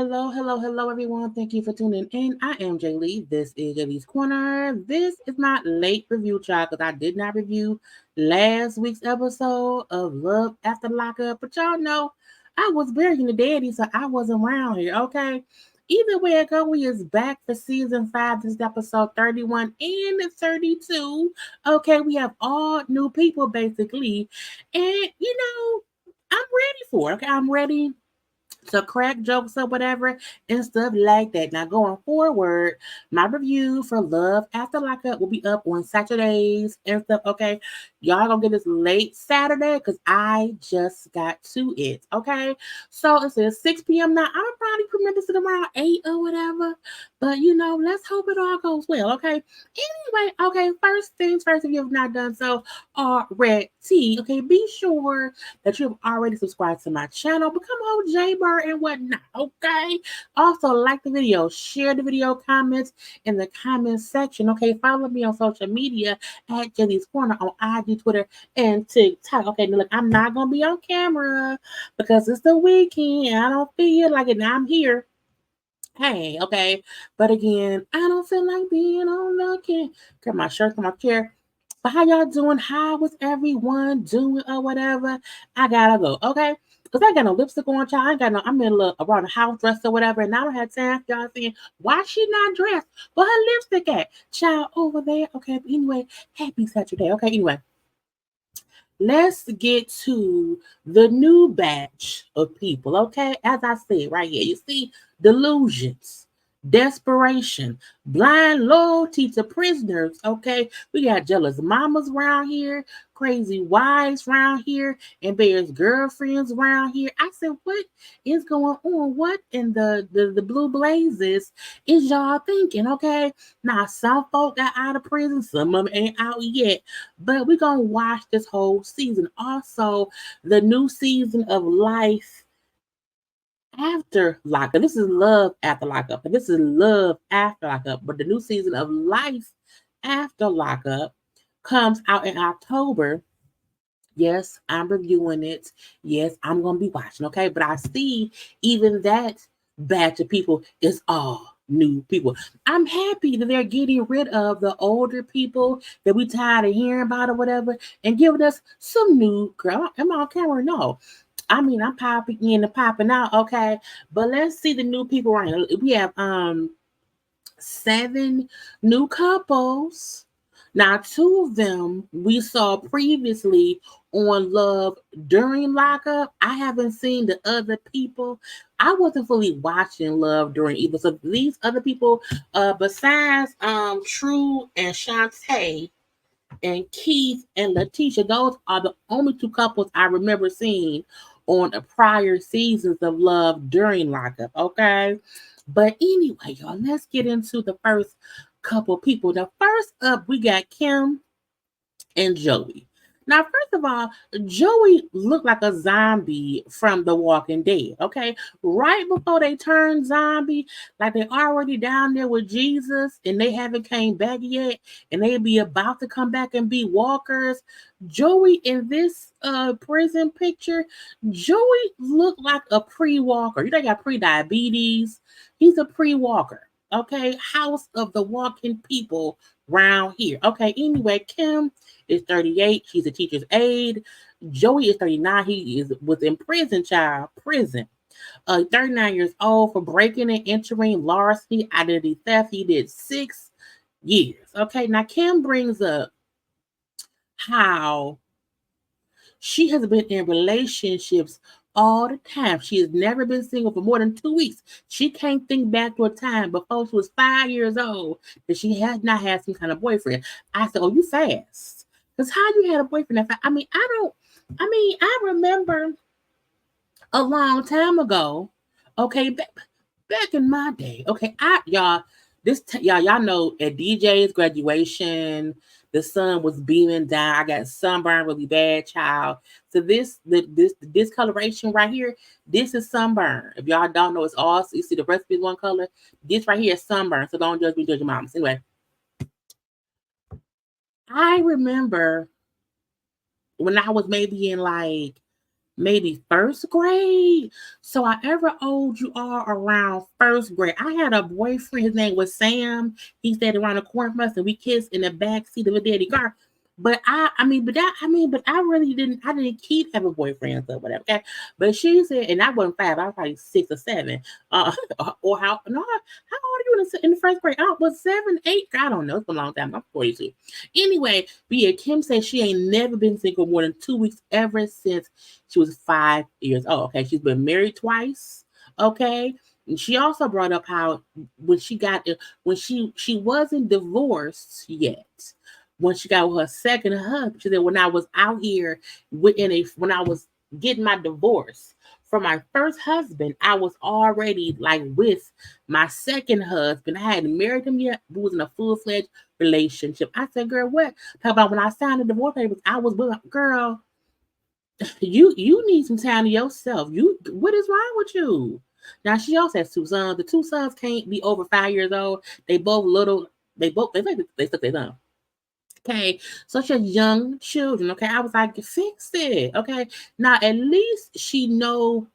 Hello, everyone. Thank you for tuning in. I am Jaylee. This is JayLeesCorner. This is my late review, child, because I did not review last week's episode of Love After Lockup. But y'all know I was burying the daddy, so I wasn't around here, okay? Either way it go, we is back for season 5. This is episode 31 and 32. Okay, we have all new people, basically. And, I'm ready for it, okay? I'm ready to crack jokes or whatever and stuff like that. Now, going forward, my review for Love After Lockup will be up on Saturdays and stuff. Okay, y'all gonna get this late Saturday because I just got to it. Okay, so it says 6 p.m. Now, I'm probably premiere this at around 8 or whatever, but let's hope it all goes well. Okay, anyway, okay, first things first, if you have not done so already, okay, be sure that you have already subscribed to my channel, become a whole JayBird and whatnot, okay? Also, like the video, share the video, comments in the comment section, okay? Follow me on social media at JayLeesCorner on IG, Twitter, and TikTok. Okay, now look, I'm not going to be on camera because it's the weekend. I don't feel like it. Now I'm here. Hey, okay. But again, I don't feel like being on the camera. Got my shirt from my chair. But how y'all doing? How was everyone doing or whatever? I gotta go, okay? Because I got no lipstick on, child. I ain't got no, I'm in a little around the house dress or whatever, and I don't have time for y'all saying, why she not dressed? Where her lipstick at? Child over there. Okay, but anyway, happy Saturday. Okay, anyway. Let's get to the new batch of people, okay? As I said right here, you see, delusions, desperation, blind loyalty to prisoners, okay? We got jealous mamas around here, crazy wives around here, and there's girlfriends around here. I said, what is going on? What in the blue blazes is y'all thinking, okay? Now, some folk got out of prison, some of them ain't out yet, but we're going to watch this whole season. Also, the new season of Life After Lockup. This is Love After Lockup. And this is Love After Lockup. But the new season of Life After Lockup comes out in October. Yes, I'm reviewing it. Yes, I'm going to be watching, okay? But I see even that batch of people is all new people. I'm happy that they're getting rid of the older people that we tired of hearing about or whatever and giving us some new girl. Am I on camera? No. I mean, I'm popping in and popping out, okay? But let's see the new people right here. We have 7 new couples. Now, 2 of them we saw previously on Love during Lockup. I haven't seen the other people. I wasn't fully watching Love during either. So these other people, besides True and Shantae and Keith and Letitia, those are the only 2 couples I remember seeing on the prior seasons of Love during Lockup. Okay. But anyway, y'all, let's get into the first couple people. Now, first up, we got Kim and Joey. Now, first of all, Joey looked like a zombie from The Walking Dead, okay? Right before they turned zombie, like they already down there with Jesus and they haven't came back yet, and they be about to come back and be walkers. Joey in this prison picture, Joey looked like a pre-walker. You know, he got pre-diabetes. He's a pre-walker, okay? House of the Walking People round here. Okay, anyway, Kim is 38. She's a teacher's aide. Joey is 39. He was in prison, child. Prison. 39 years old for breaking and entering, larceny, identity theft. He did 6 years. Okay, now Kim brings up how she has been in relationships all the time. She has never been single for more than 2 weeks. She can't think back to a time before she was 5 years old that she has not had some kind of boyfriend. I said, "Oh, you fast? Because how you had a boyfriend that fast?" I mean, I don't. I mean, I remember a long time ago. Okay, back in my day. Okay, y'all. Y'all know at DJ's graduation, the sun was beaming down. I got sunburned really bad, child. So this discoloration right here, this is sunburn. If y'all don't know, it's all you see the recipe is one color. This right here is sunburn. So don't judge me, judge your moms. Anyway, I remember when I was maybe in like maybe first grade. So however old you are around first grade. I had a boyfriend, his name was Sam. He stayed around the corner from us and we kissed in the back seat of a daddy car. But I really didn't keep having boyfriends or whatever. Okay. But she said, and I wasn't five, I was probably 6 or 7. Or how no, how old are you in the first grade? I was 7, 8. I don't know. It's a long time. I'm 42. Anyway, but yeah, Kim said she ain't never been single more than 2 weeks ever since she was 5 years old. Okay, she's been married twice. Okay, and she also brought up how when she got when she wasn't divorced yet. When she got with her second husband, she said, when I was out here when I was getting my divorce from my first husband, I was already like with my second husband. I hadn't married him yet. We was in a full fledged relationship. I said, girl, what? Talk about when I signed the divorce papers, I was with girl. You need some time to yourself. What is wrong with you? Now she also has 2 sons. The 2 sons can't be over 5 years old. They both little. They took their thumb. Okay, such as young children. Okay, I was like, fix it. Okay, now at least she know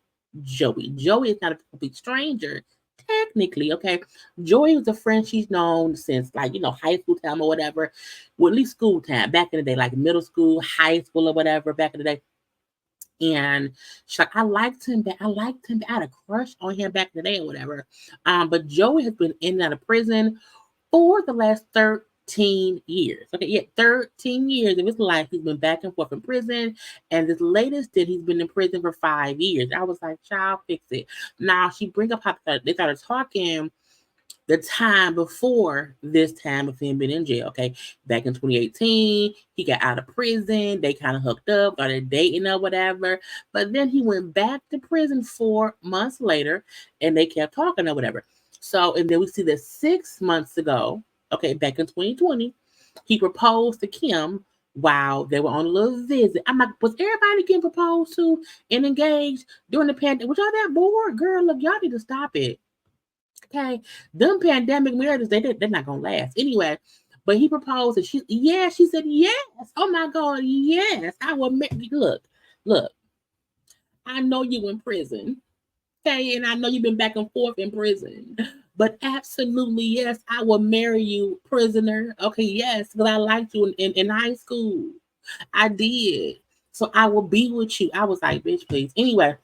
Joey. Joey is not a complete stranger. Technically, okay. Joey was a friend she's known since like high school time or whatever. Well, at least school time back in the day, like middle school, high school or whatever back in the day. And she's like, I liked him, but I liked him. I had a crush on him back in the day or whatever. But Joey has been in and out of prison for the last 13 years. Okay, yeah, 13 years of his life. He's been back and forth in prison. And this latest stint, he's been in prison for 5 years. I was like, child, fix it. Now, she bring up how they started talking the time before this time of him being in jail. Okay, back in 2018, he got out of prison. They kind of hooked up, started dating or whatever. But then he went back to prison 4 months later, and they kept talking or whatever. So, and then we see that 6 months ago, okay, back in 2020, he proposed to Kim while they were on a little visit. I'm like, was everybody getting proposed to and engaged during the pandemic? Was y'all that bored? Girl, look, y'all need to stop it. Okay, them pandemic marriages, they're not gonna last anyway. But he proposed, and she said yes. Oh my God, yes, I will. Look. I know you in prison, okay, and I know you've been back and forth in prison. But absolutely yes, I will marry you, prisoner. Okay, yes, because I liked you in high school. I did. So I will be with you. I was like, bitch, please. Anyway,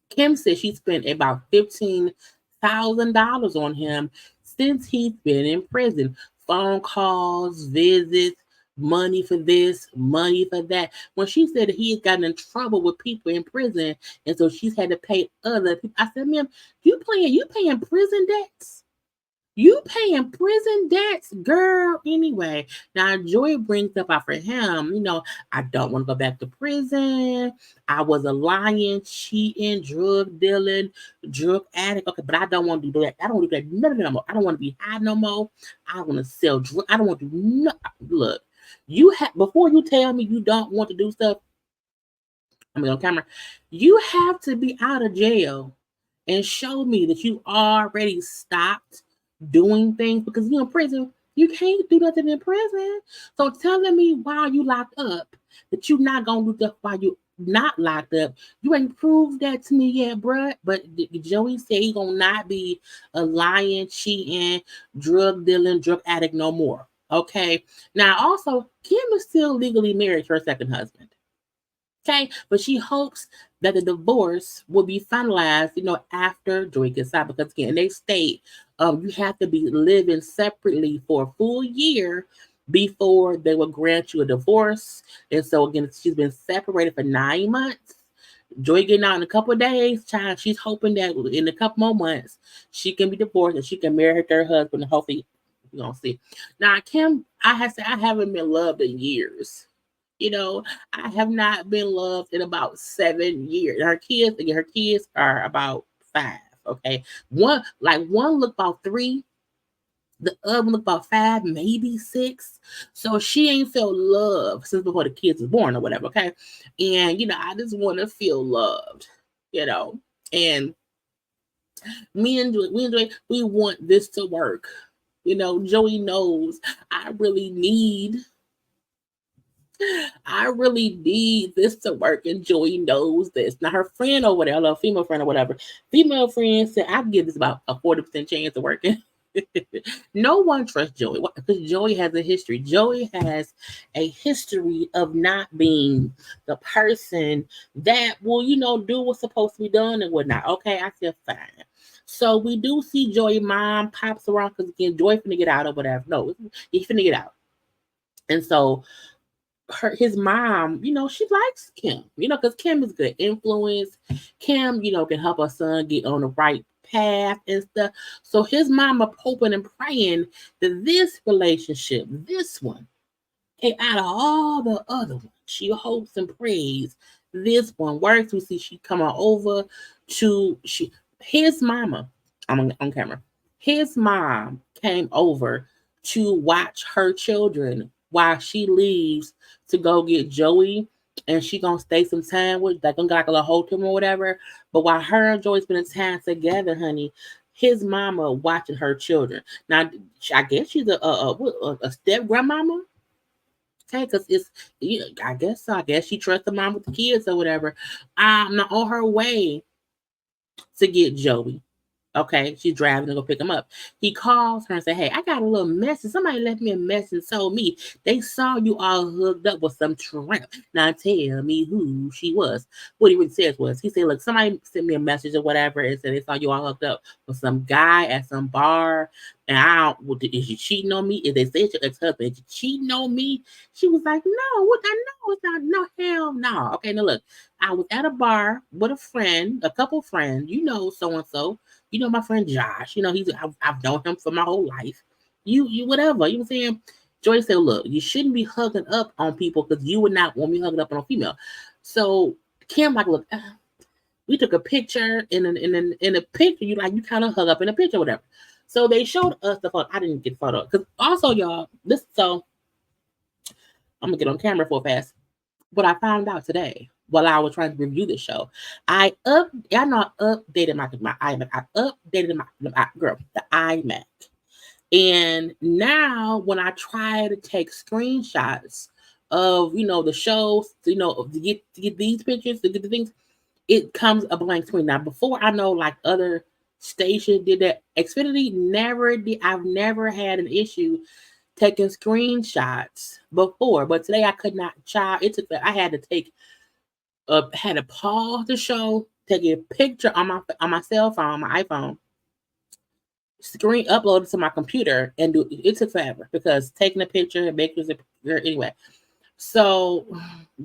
Kim said she spent about $15,000 on him since he's been in prison. Phone calls, visits, money for this, money for that. When she said that he had gotten in trouble with people in prison, and so she's had to pay other people. I said, ma'am, you paying prison debts? You paying prison debts, girl. Anyway, now Joy brings up out for him, I don't want to go back to prison. I was a lying, cheating, drug dealing, drug addict. Okay, but I don't want to do that. I don't want to do that none of it no more. I don't want to be high no more. I want to sell drugs. I don't want to do no. Look, you have before you tell me you don't want to do stuff. I'm on camera. You have to be out of jail and show me that you already stopped doing things because you're in prison. You can't do nothing in prison. So telling me while you locked up that you're not gonna do stuff while you not locked up, you ain't proved that to me yet, bruh. But Joey said he gonna not be a lying, cheating, drug dealing, drug addict no more. Okay. Now also, Kim is still legally married to her second husband. Okay, but she hopes that the divorce will be finalized, after Joy gets out. Because again, they state you have to be living separately for a full year before they will grant you a divorce. And so again, she's been separated for 9 months. Joy getting out in a couple of days, child. She's hoping that in a couple more months she can be divorced and she can marry her third husband. And hopefully, we're gonna see. Now, Kim, I have to say I haven't been loved in years. I have not been loved in about 7 years. Her kids are about 5. Okay, one look about 3, the other one look about 5, maybe 6. So she ain't felt love since before the kids was born or whatever. Okay, and I just want to feel loved. And we want this to work. Joey knows I really need I really need this to work, and Joey knows this. Now, her friend over there, a female friend or whatever, female friend said, I give this about a 40% chance of working. No one trusts Joey because Joey has a history. Joey has a history of not being the person that will, do what's supposed to be done and whatnot. Okay, I feel fine. So we do see Joey mom pops around because again, Joey finna get out or whatever. No, he's finna get out. And so his mom, she likes Kim, because Kim is good influence. Kim, can help her son get on the right path and stuff. So his mama hoping and praying that this relationship, this one, okay, out of all the other ones, she hopes and prays this one works. We see she coming over to his mama. I'm on camera. His mom came over to watch her children while she leaves to go get Joey, and she gonna stay some time with. They're gonna get like a little hotel or whatever. But while her and Joey spending time together, honey, his mama watching her children. Now, I guess she's a step grandmama. Okay, because I guess so. I guess she trusts the mom with the kids or whatever. Now on her way to get Joey. Okay, she's driving to go pick him up. He calls her and say, "Hey, I got a little message. Somebody left me a message and told me they saw you all hooked up with some tramp. Now tell me who she was." What he really says was, he said, "Look, somebody sent me a message or whatever and said they saw you all hooked up with some guy at some bar. And is you cheating on me? If they said your ex-husband, is you cheating on me?" She was like, "No, what I know it's not. No, hell no." Okay, now look, I was at a bar with a friend, a couple friends, so and so. My friend Josh. I've known him for my whole life. You whatever. You know what I'm saying? Joy said, "Look, you shouldn't be hugging up on people because you would not want me hugging up on a female." So Kim like, "Look, we took a picture in a picture. You kind of hug up in a picture, whatever." So they showed us the photo. I didn't get the photo because also y'all this. So I'm gonna get on camera for fast. What I found out today while I was trying to review the show, I know I updated my iMac. I updated the iMac. And now when I try to take screenshots of the shows, to get these pictures, to get the things, it comes a blank screen. Now before I know like other stations did that, Xfinity never did. I've never had an issue taking screenshots before, but today I could not. Child, it took. I had to had to pause the show, take a picture on my cell phone, my iPhone, screen upload it to my computer, and do it. It took forever because taking a picture and making it anyway. So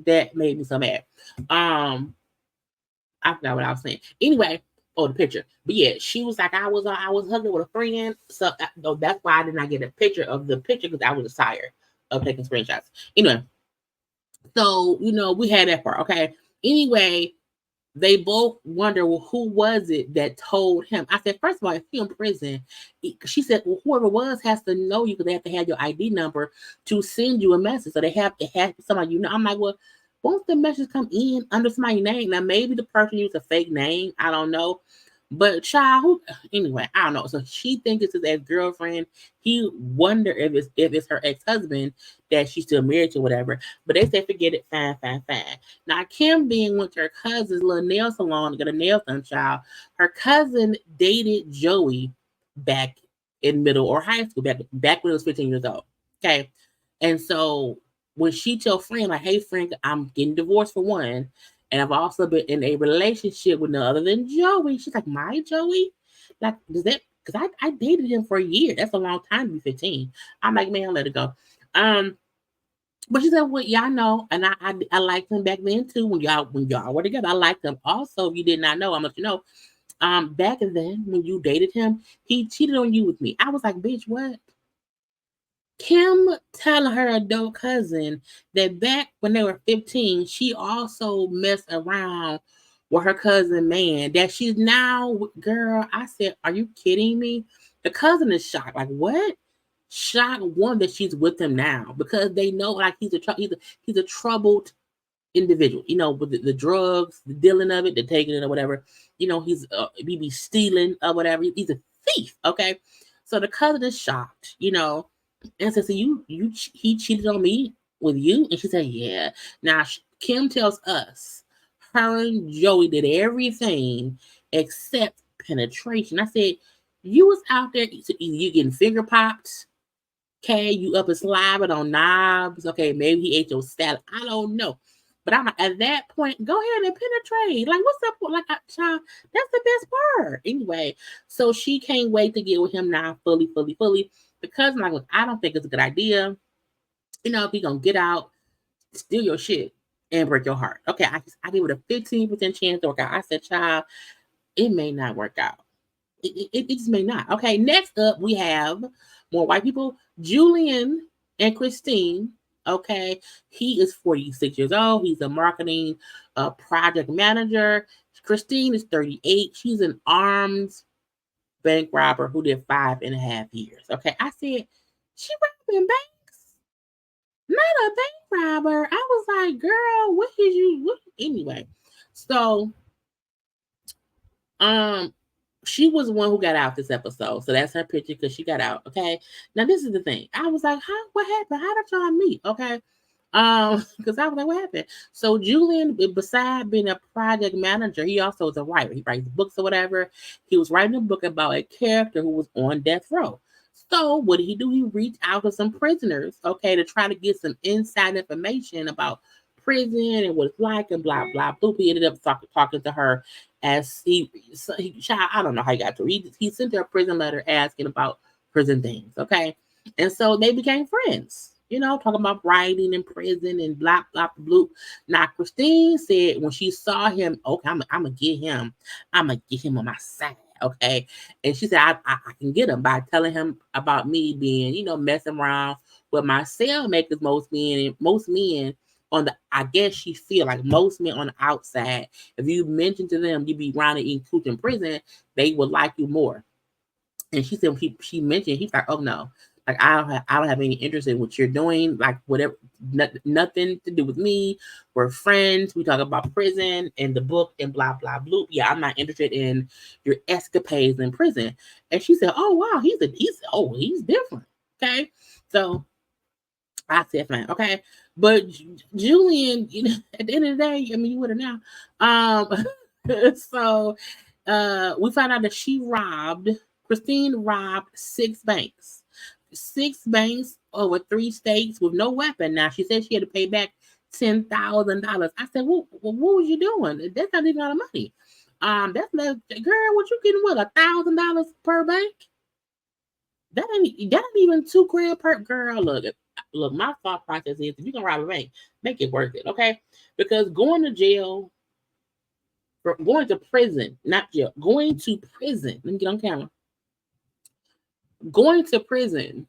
that made me so mad. I forgot what I was saying. Anyway, the picture. But yeah, she was like, I was hugging with a friend. So that's why I did not get a picture of the picture because I was tired of taking screenshots. Anyway, so we had that part. Okay. Anyway, they both wonder, well, who was it that told him? I said, first of all, if you're in prison, she said, well, whoever it was has to know you because they have to have your ID number to send you a message. So they have to have somebody I'm like, well, won't the message come in under somebody's name? Now, maybe the person used a fake name. I don't know. But child, anyway, I don't know. So she thinks it's his ex-girlfriend. He wonder if it's her ex-husband that she's still married to, whatever. But they say forget it, fine, fine, fine. Now Kim being went to her cousin's little nail salon to get a nail done, child. Her cousin dated Joey back in middle or high school, back when he was 15 years old. Okay. And so when she tell friend, like, hey friend, I'm getting divorced for one. And I've also been in a relationship with none other than Joey. She's like, my Joey? Like, does that because I dated him for a year. That's a long time to be 15. I'm like, man, let it go. But she said, well, y'all know, and I liked him back then too. When y'all were together, I liked him. Also, if you did not know, I'm let you know. Back then when you dated him, he cheated on you with me. I was like, bitch, what? Kim telling her adult cousin that back when they were 15, she also messed around with her cousin man that she's now girl. I said, are you kidding me? The cousin is shocked. Like, what? Shocked one that she's with him now because they know like he's a troubled individual. With the drugs, the dealing of it, the taking it or whatever. He's he be stealing or whatever. He's a thief. Okay, so the cousin is shocked. And says, so he cheated on me with you? And she said, yeah. Now, Kim tells us her and Joey did everything except penetration. I said, you was out there, you getting finger popped. Okay, you up and slobbing on knobs. Okay, maybe he ate your salad. I don't know. But I'm like, at that point, go ahead and penetrate. Like, what's up? Like, child, that's the best part. Anyway, so she can't wait to get with him now, fully. Because I'm like, look, I don't think it's a good idea. If you're gonna get out, steal your shit and break your heart. Okay, I give it a 15% chance to work out. I said, child, it may not work out. It just may not. Okay, next up we have more white people. Julian and Christine. Okay, he is 46 years old. He's a marketing project manager. Christine is 38. She's an armed bank robber who did 5.5 years. Okay, I said, she robbing banks? Not a bank robber. I was like, girl, what is you? What? Anyway, so she was the one who got out this episode. So that's her picture because she got out. Okay. Now this is the thing. I was like, what happened? How did y'all meet? Okay. Because I was like, what happened? So Julian, besides being a project manager, he also is a writer. He writes books or whatever. He was writing a book about a character who was on death row. So what did he do? He reached out to some prisoners, okay, to try to get some inside information about prison and what it's like and blah blah blah. He ended up talking to her as I don't know how he got to her. He sent her a prison letter asking about prison things, okay? And so they became friends, talking about writing in prison and blah, blah, blah. Now, Christine said when she saw him, okay, I'm going to get him. I'm going to get him on my side, okay? And she said, I can get him by telling him about me being, messing around with my cellmate, because most men on the, I guess she feel like most men on the outside, if you mention to them you be running in cooch in prison, they would like you more. And she said she mentioned, he's like, oh no, like I don't have any interest in what you're doing, like whatever, nothing to do with me. We're friends. We talk about prison and the book and blah blah blah. Yeah, I'm not interested in your escapades in prison. And she said, oh wow, he's different. Okay, so I said, fine, okay. But Julian, at the end of the day, I mean, you would have now. So we found out that Christine robbed 6 banks. 6 banks over 3 states with no weapon. Now, she said she had to pay back $10,000. I said, well, what was you doing? That's not even a lot of money. That's not, girl, what you getting, what, $1,000 per bank? That ain't even $2,000 per girl. Look, my thought process is if you're gonna rob a bank, make it worth it, okay? Because going to prison, not jail, going to prison. Let me get on camera. Going to prison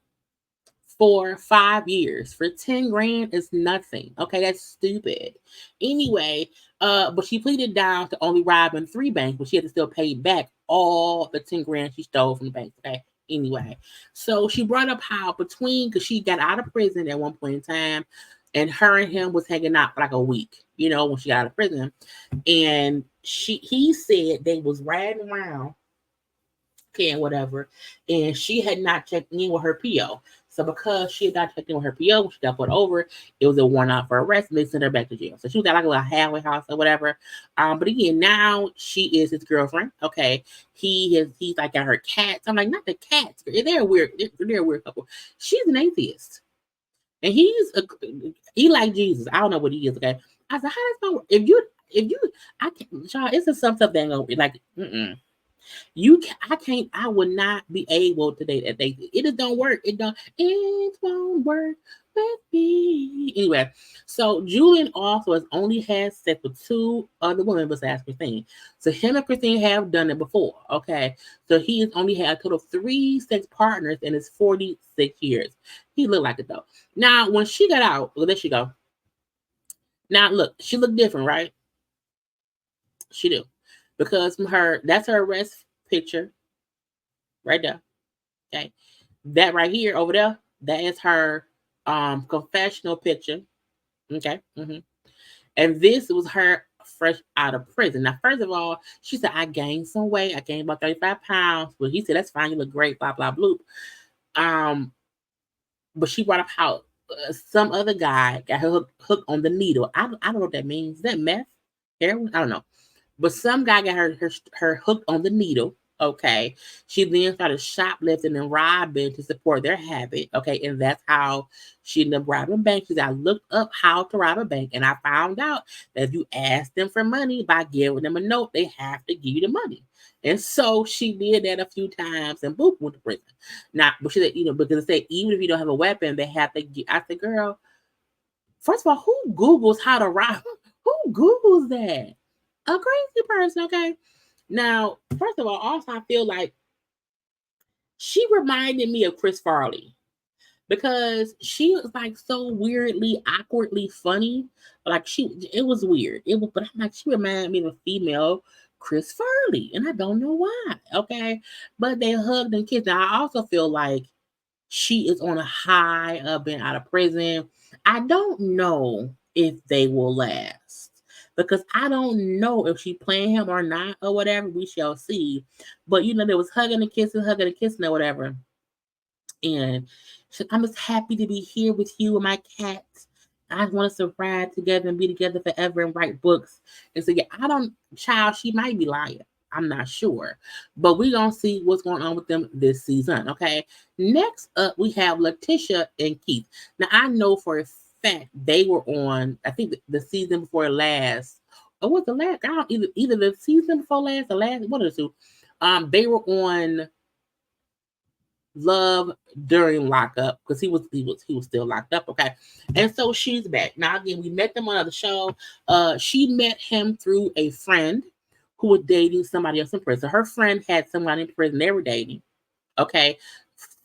for 5 years for 10 grand is nothing. Okay, that's stupid. Anyway, but she pleaded down to only robbing 3 banks, but she had to still pay back all the 10 grand she stole from the bank. Okay. Anyway, so she brought up how because she got out of prison at one point in time, and her and him was hanging out for like a week, when she got out of prison. And he said they was riding around, and whatever, and she had not checked in with her PO. So because she had not checked in with her PO, when she got put over, it was a warrant out for arrest, and they sent her back to jail. So she was at like a little halfway house or whatever. But again, now she is his girlfriend. Okay, he's like got her cats. I'm like, not the cats. They're weird. They're a weird couple. She's an atheist, and he like Jesus. I don't know what he is. Okay, I said, how does that work? If you, I can't. Child, it's just some stuff that ain't gonna be like. I would not be able to date that date. It just don't work. It won't work with me. Anyway, so Julian also has only had sex with 2 other women besides Christine. So him and Christine have done it before. Okay. So he has only had a total of 3 sex partners in his 46 years. He looked like it though. Now, when she got out, well, there she go. Now look, she looked different, right? She do. Because that's her arrest picture right there. Okay. That right here over there, that is her confessional picture. Okay. And this was her fresh out of prison. Now, first of all, she said, I gained some weight. I gained about 35 pounds. But he said, that's fine. You look great, blah, blah, blah. But she brought up how some other guy got hooked on the needle. I don't know what that means. Is that meth? Heroin? I don't know. But some guy got her hooked on the needle. Okay. She then started shoplifting and robbing to support their habit. Okay. And that's how she ended up robbing banks. She said, I looked up how to rob a bank and I found out that if you ask them for money by giving them a note, they have to give you the money. And so she did that a few times and boop, went to prison. Now, but she said, because they say even if you don't have a weapon, they have to get. I said, girl, first of all, who Googles how to rob? Who Googles that? A crazy person, okay? Now, first of all, also I feel like she reminded me of Chris Farley because she was like so weirdly, awkwardly funny. Like it was weird. But I'm like, she reminded me of a female Chris Farley, and I don't know why. Okay, but they hugged and kissed. Now I also feel like she is on a high of being out of prison. I don't know if they will last because I don't know if she playing him or not or whatever. We shall see. But there was hugging and kissing or whatever. And I'm just happy to be here with you and my cats. I want us to ride together and be together forever and write books. And so, yeah, child, she might be lying. I'm not sure. But we're going to see what's going on with them this season, okay? Next up, we have Letitia and Keith. Now, I know for a fact they were on, I think, the season before last. Or was the last? I don't, either the season before last or last, one of the two. They were on Love during Lockup because he was still locked up. Okay, and so she's back now. Again, we met them on another show. She met him through a friend who was dating somebody else in prison. Her friend had someone in prison they were dating. Okay,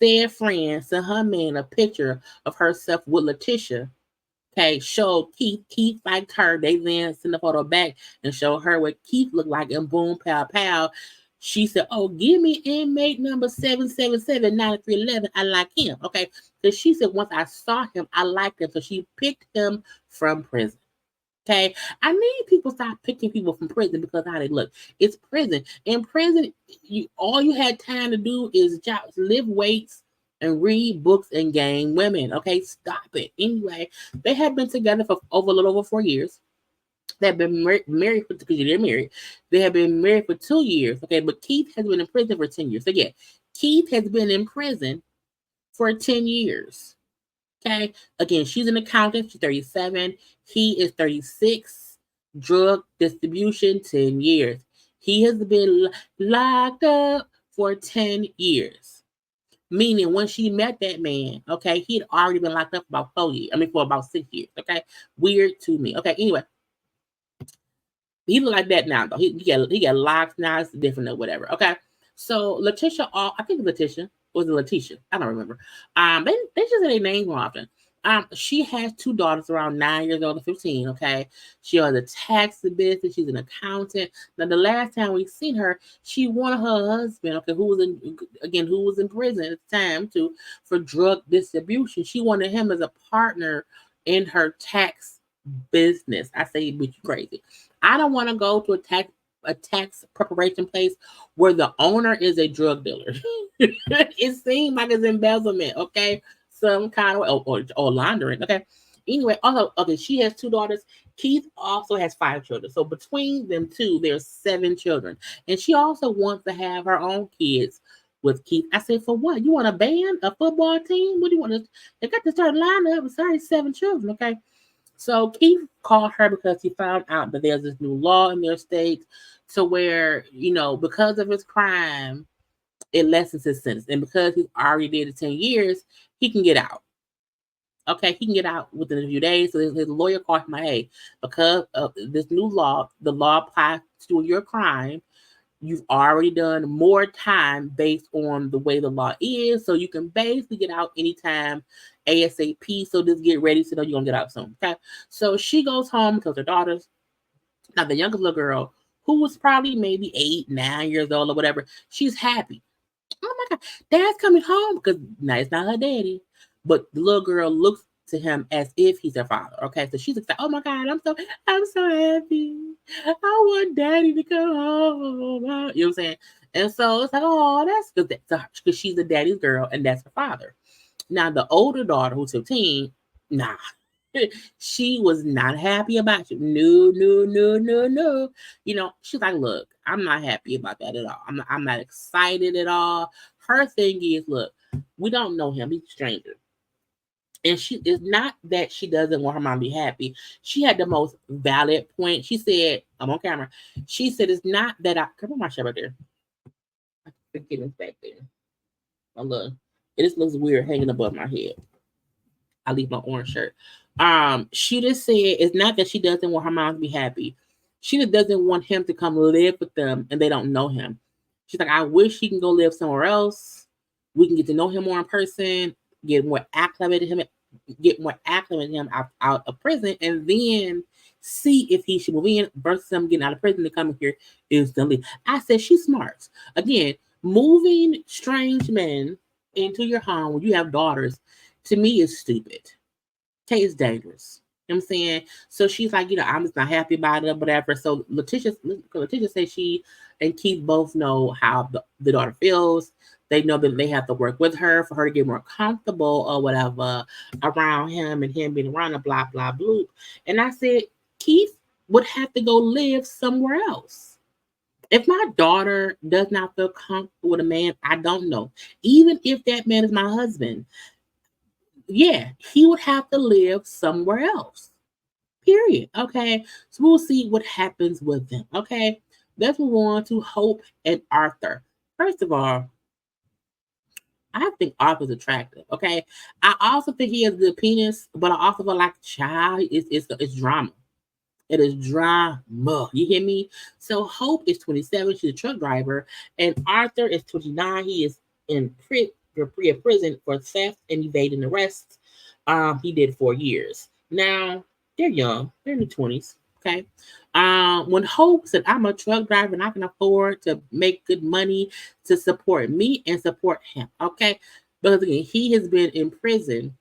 said friend sent her man a picture of herself with Letitia. Okay, showed Keith. Keith liked her. They then sent the photo back and showed her what Keith looked like, and boom, pow, pow. She said, "Oh, give me inmate number 777-9311. I like him." Okay, so she said, once I saw him, I liked him, so she picked him from prison. Okay, I need people to stop picking people from prison because how they look. It's prison. In prison, all you had time to do is lift weights and read books and game women. Okay, stop it. Anyway, they have been together for a little over 4 years. They've been married for because they're married. They have been married for 2 years. Okay, but Keith has been in prison for 10 years. So yeah, Keith has been in prison for 10 years. Okay. Again, she's an accountant. She's 37. He is 36. Drug distribution, 10 years. He has been locked up for 10 years. Meaning when she met that man, okay, he'd already been locked up for about 4 years. I mean, for about 6 years. Okay. Weird to me. Okay. Anyway, he look like that now though. He got locked now. It's different or whatever. Okay. So Letitia, I think Letitia was it Letitia? I don't remember. They just say their names more often. She has two daughters around 9 years old and 15. Okay, she has a tax business. She's an accountant. Now, the last time we seen her, she wanted her husband. Okay, who was in prison at the time too for drug distribution. She wanted him as a partner in her tax business. I say, bitch, you crazy. I don't want to go to a tax preparation place where the owner is a drug dealer. It seems like it's embezzlement, okay? Some kind of or laundering, okay? Anyway, also, okay, she has two daughters. Keith also has 5 children. So between them two, there's 7 children. And she also wants to have her own kids with Keith. I said, for what? You want a band, a football team? What do you want to? They got to start lining up. Sorry, 7 children, okay? So Keith called her because he found out that there's this new law in their state to where, because of his crime, it lessens his sentence. And because he's already did 10 years, he can get out. Okay, he can get out within a few days. So his lawyer called him, hey, because of this new law, the law applies to your crime. You've already done more time based on the way the law is. So you can basically get out anytime ASAP. So just get ready so you're going to get out soon. Okay. So she goes home and tells her daughters. Now, the youngest little girl, who was probably maybe 8, 9 years old or whatever, she's happy. Oh my God, Dad's coming home because now it's not her daddy. But the little girl looks to him as if he's her father. Okay, so she's excited. Oh my God, I'm so happy. I want Daddy to come home. You know what I'm saying? And so it's like, oh, that's good because she's the daddy's girl and that's her father. Now the older daughter, who's 15, Nah. She was not happy about you. No, no, no, no, no. She's like, look, I'm not happy about that at all. I'm not excited at all. Her thing is, look, we don't know him. He's a stranger. And she is not that she doesn't want her mom to be happy. She had the most valid point. She said, I'm on camera. She said, it's not that come on, my shirt right there. I can get this back there. Oh, look. It just looks weird hanging above my head. I leave my orange shirt. She just said it's not that she doesn't want her mom to be happy. She just doesn't want him to come live with them and they don't know him. She's like, I wish he can go live somewhere else. We can get to know him more in person, get more acclimated to him out of prison, and then see if he should move in versus him getting out of prison to come here instantly. I said she's smart. Again, moving strange men into your home when you have daughters, to me, is stupid. Okay, it's dangerous. You know what I'm saying? So she's like, I'm just not happy about it or whatever. So Letitia says she and Keith both know how the daughter feels. They know that they have to work with her for her to get more comfortable or whatever around him and him being around a blah, blah, bloop. And I said, Keith would have to go live somewhere else. If my daughter does not feel comfortable with a man, I don't know. Even if that man is my husband, yeah, he would have to live somewhere else. Period. Okay. So we'll see what happens with them. Okay. Let's move on to Hope and Arthur. First of all, I think Arthur's attractive. Okay. I also think he has a good penis, but I also feel like child, it's drama. It is drama. You hear me? So Hope is 27. She's a truck driver. And Arthur is 29. He is in prison for theft and evading arrests. He did 4 years. Now, they're young. They're in the 20s. Okay. When Hope said, I'm a truck driver and I can afford to make good money to support me and support him. Okay. Because again, he has been in prison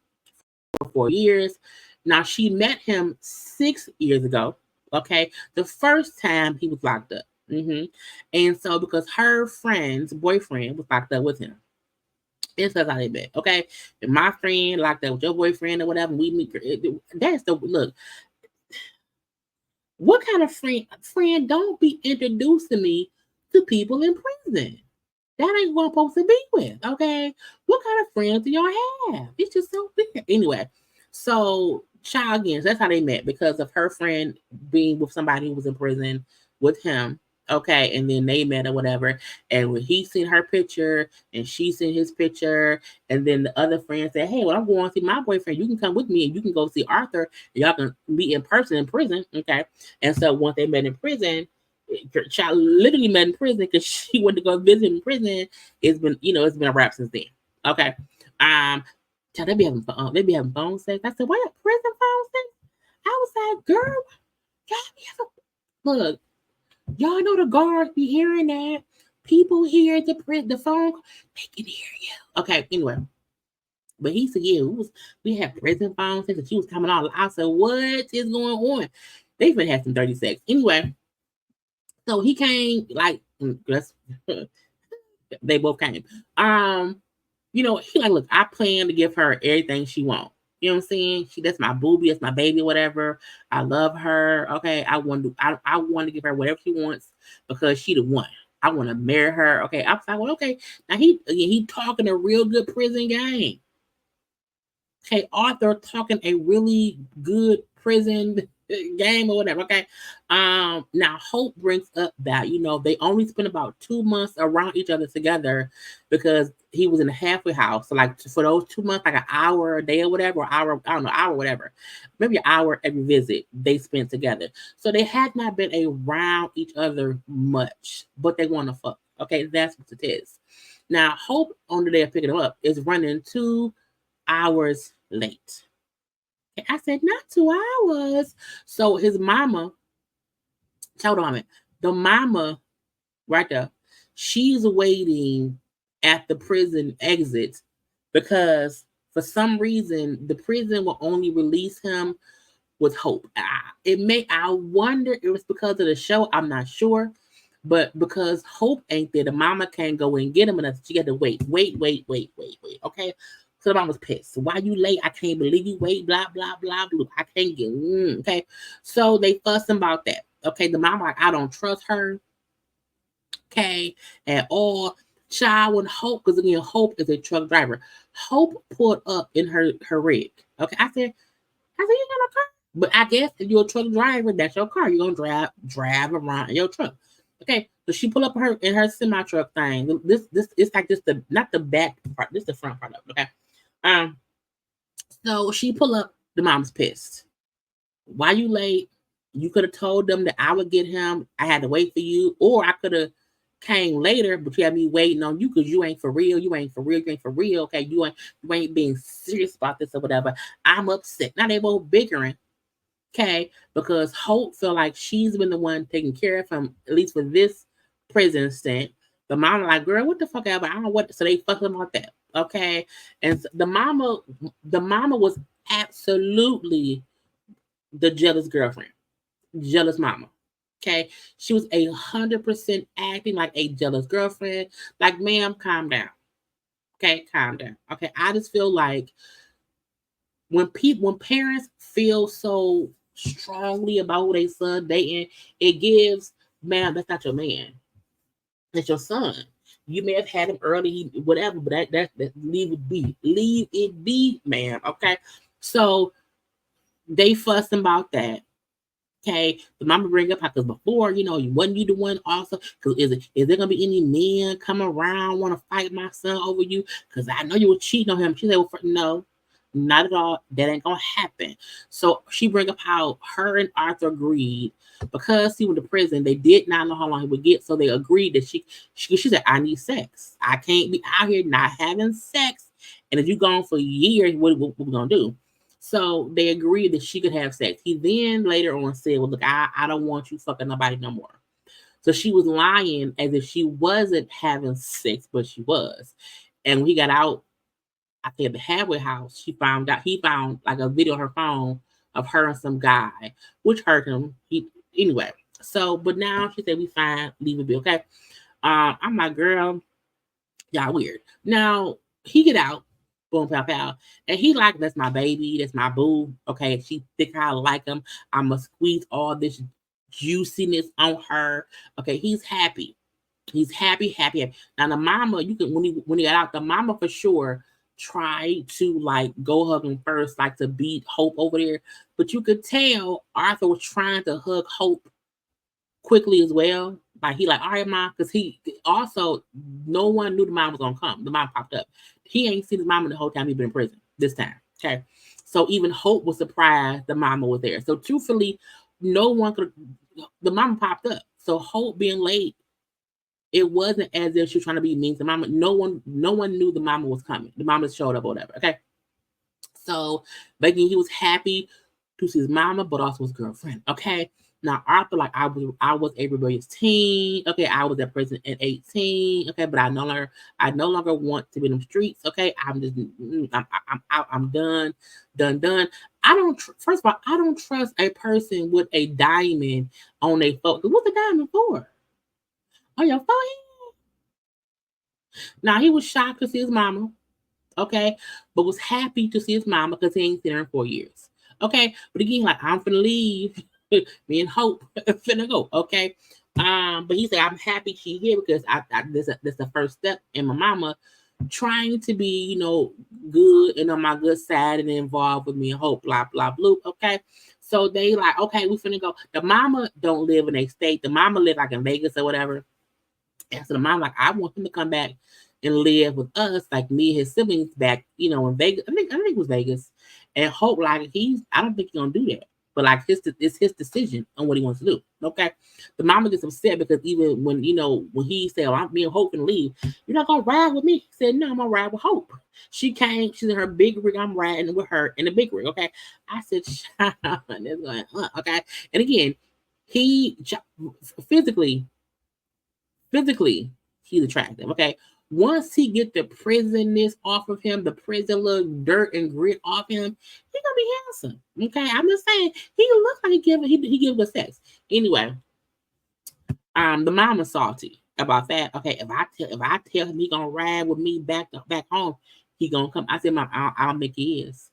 for 4 years. Now, she met him 6 years ago. Okay. The first time he was locked up. And so, because her friend's boyfriend was locked up with him. It's how they met. Okay. And my friend locked up with your boyfriend or whatever. We meet. That's the look. What kind of friend don't be introducing me to people in prison? That ain't what I'm supposed to be with, okay? What kind of friends do y'all have? It's just so weird. Anyway, so child again, that's how they met because of her friend being with somebody who was in prison with him. Okay, and then they met or whatever. And when he seen her picture and she seen his picture, and then the other friend said, hey, well, I'm going to see my boyfriend. You can come with me and you can go see Arthur. And y'all can meet in person in prison. Okay. And so once they met in prison, your child literally met in prison because she went to go visit in prison. It's been a wrap since then. Okay. Child, they be having phone sex. I said, what, prison phone sex? I was like, girl, y'all be having, look, y'all know the guards be hearing that. People hear the phone. They can hear you. Okay, anyway. But he said, yeah, we had prison phone sex and she was coming out. I said, what is going on? They even had some dirty sex. Anyway, so he came, like, they both came. He like, look, I plan to give her everything she wants. You know what I'm saying? That's my booby, that's my baby, whatever. I love her. Okay. I want to give her whatever she wants because she the one. I want to marry her. Okay. I was like, well, okay. Now he talking a real good prison game. Okay, Arthur talking a really good prison game or whatever. Okay. Now Hope brings up that they only spent about 2 months around each other together because he was in a halfway house. So like for those 2 months, like an hour a day or whatever, or hour whatever, maybe an hour every visit they spent together. So they had not been around each other much, but they want to fuck. Okay, that's what it is. Now Hope on the day of picking him up is running 2 hours late. I said, not 2 hours. So his mama, hold on, the mama right there, she's waiting at the prison exit because for some reason the prison will only release him with Hope. I wonder if it's because of the show. I'm not sure. But because Hope ain't there, the mama can't go and get him, and she got to wait. Okay. So the mom was pissed. Why you late? I can't believe you wait. Blah blah blah blah. I can't get. Okay, so they fussing about that. Okay, the mom like I don't trust her. Okay, at all. Child with Hope, because again, Hope is a truck driver. Hope pulled up in her rig. Okay, I said you got a car, but I guess if you're a truck driver, that's your car. You're gonna drive around in your truck. Okay, so she pull up in her semi truck thing. This it's like just the not the back part. This is the front part of it. Okay, um, so she pull up. The mom's pissed. Why you late? You could have told them that I would get him. I had to wait for you, or I could have came later, but you had me waiting on you because you ain't for real. You ain't for real. You ain't for real. Okay, you ain't being serious about this or whatever. I'm upset. Now they both bickering. Okay, because Hope feel like she's been the one taking care of him, at least for this prison stint. The mama like, girl, what the fuck ever? I don't know what. So they fucking about that. Okay, and the mama was absolutely the jealous girlfriend, jealous mama. Okay, she was 100% acting like a jealous girlfriend. Like, ma'am, calm down. Okay, calm down. Okay, I just feel like when parents feel so strongly about who they son dating, it gives, ma'am, that's not your man. That's your son. You may have had him early, whatever, but that leave it be. Leave it be, ma'am. Okay. So they fussing about that. Okay, the mama bring up because before, wasn't you the one also? Because is there gonna be any men come around want to fight my son over you? Because I know you were cheating on him. She said, well, no, not at all. That ain't gonna happen. So she bring up how her and Arthur agreed because he went to prison. They did not know how long he would get, so they agreed that she said, I need sex. I can't be out here not having sex. And if you gone for years, what we gonna do? So they agreed that she could have sex. He then later on said, well, look, I don't want you fucking nobody no more. So she was lying as if she wasn't having sex, but she was. And when he got out, I think at the halfway house, he found like a video on her phone of her and some guy, which hurt him. Anyway. So, but now she said, we fine, leave it be, okay? I'm like, girl, y'all weird. Now, he get out, boom, pow, pow. And he like, that's my baby, that's my boo. Okay, she think I like him. I'ma squeeze all this juiciness on her. Okay, he's happy. He's happy, happy, happy. Now the mama, you can when he got out, the mama for sure tried to like go hug him first, like to beat Hope over there. But you could tell Arthur was trying to hug Hope quickly as well. Like he like, all right, mom, because he also no one knew the mom was gonna come. The mom popped up. He ain't seen his mama the whole time he been in prison this time. Okay. So even Hope was surprised the mama was there. So truthfully, no one could the mama popped up. So Hope being late, it wasn't as if she was trying to be mean to mama. No one knew the mama was coming. The mama showed up or whatever. Okay. So Becky, he was happy to see his mama, but also his girlfriend. Okay. Now Arthur, like I was a rebellious teen. Okay, I was at prison at 18. Okay, but I no longer want to be in the streets. Okay, I'm out. I'm done. I don't. First of all, I don't trust a person with a diamond on their forehead. What's a diamond for? On your forehead? Now he was shocked to see his mama. Okay, but was happy to see his mama because he ain't seen her in 4 years. Okay, but again, like I'm finna leave. Me and Hope finna go. Okay, but he said I'm happy she here because this the first step in my mama trying to be good and on my good side and involved with me and Hope. Blah blah blah. Okay, so they like okay, we finna go. The mama don't live in a state. The mama live like in Vegas or whatever. And so the mom like, I want him to come back and live with us, like me and his siblings back, in Vegas. I think it was Vegas. And Hope like I don't think he's gonna do that. But like it's his decision on what he wants to do. Okay. The mama gets upset because even when he said, I'm being Hope and leave, you're not gonna ride with me. He said, no, I'm gonna ride with Hope. She came, she's in her big rig, I'm riding with her in the big rig. Okay. I said, shut up. And it's going, okay. And again, he physically, he's attractive. Okay. Once he get the prisonness off of him, the prison little dirt and grit off him, he gonna be handsome. Okay. I'm just saying he looks like he give good sex. Anyway, the mama's salty about that. Okay, if I tell him he gonna ride with me back home, he gonna come. I said, Mom, I don't think he is.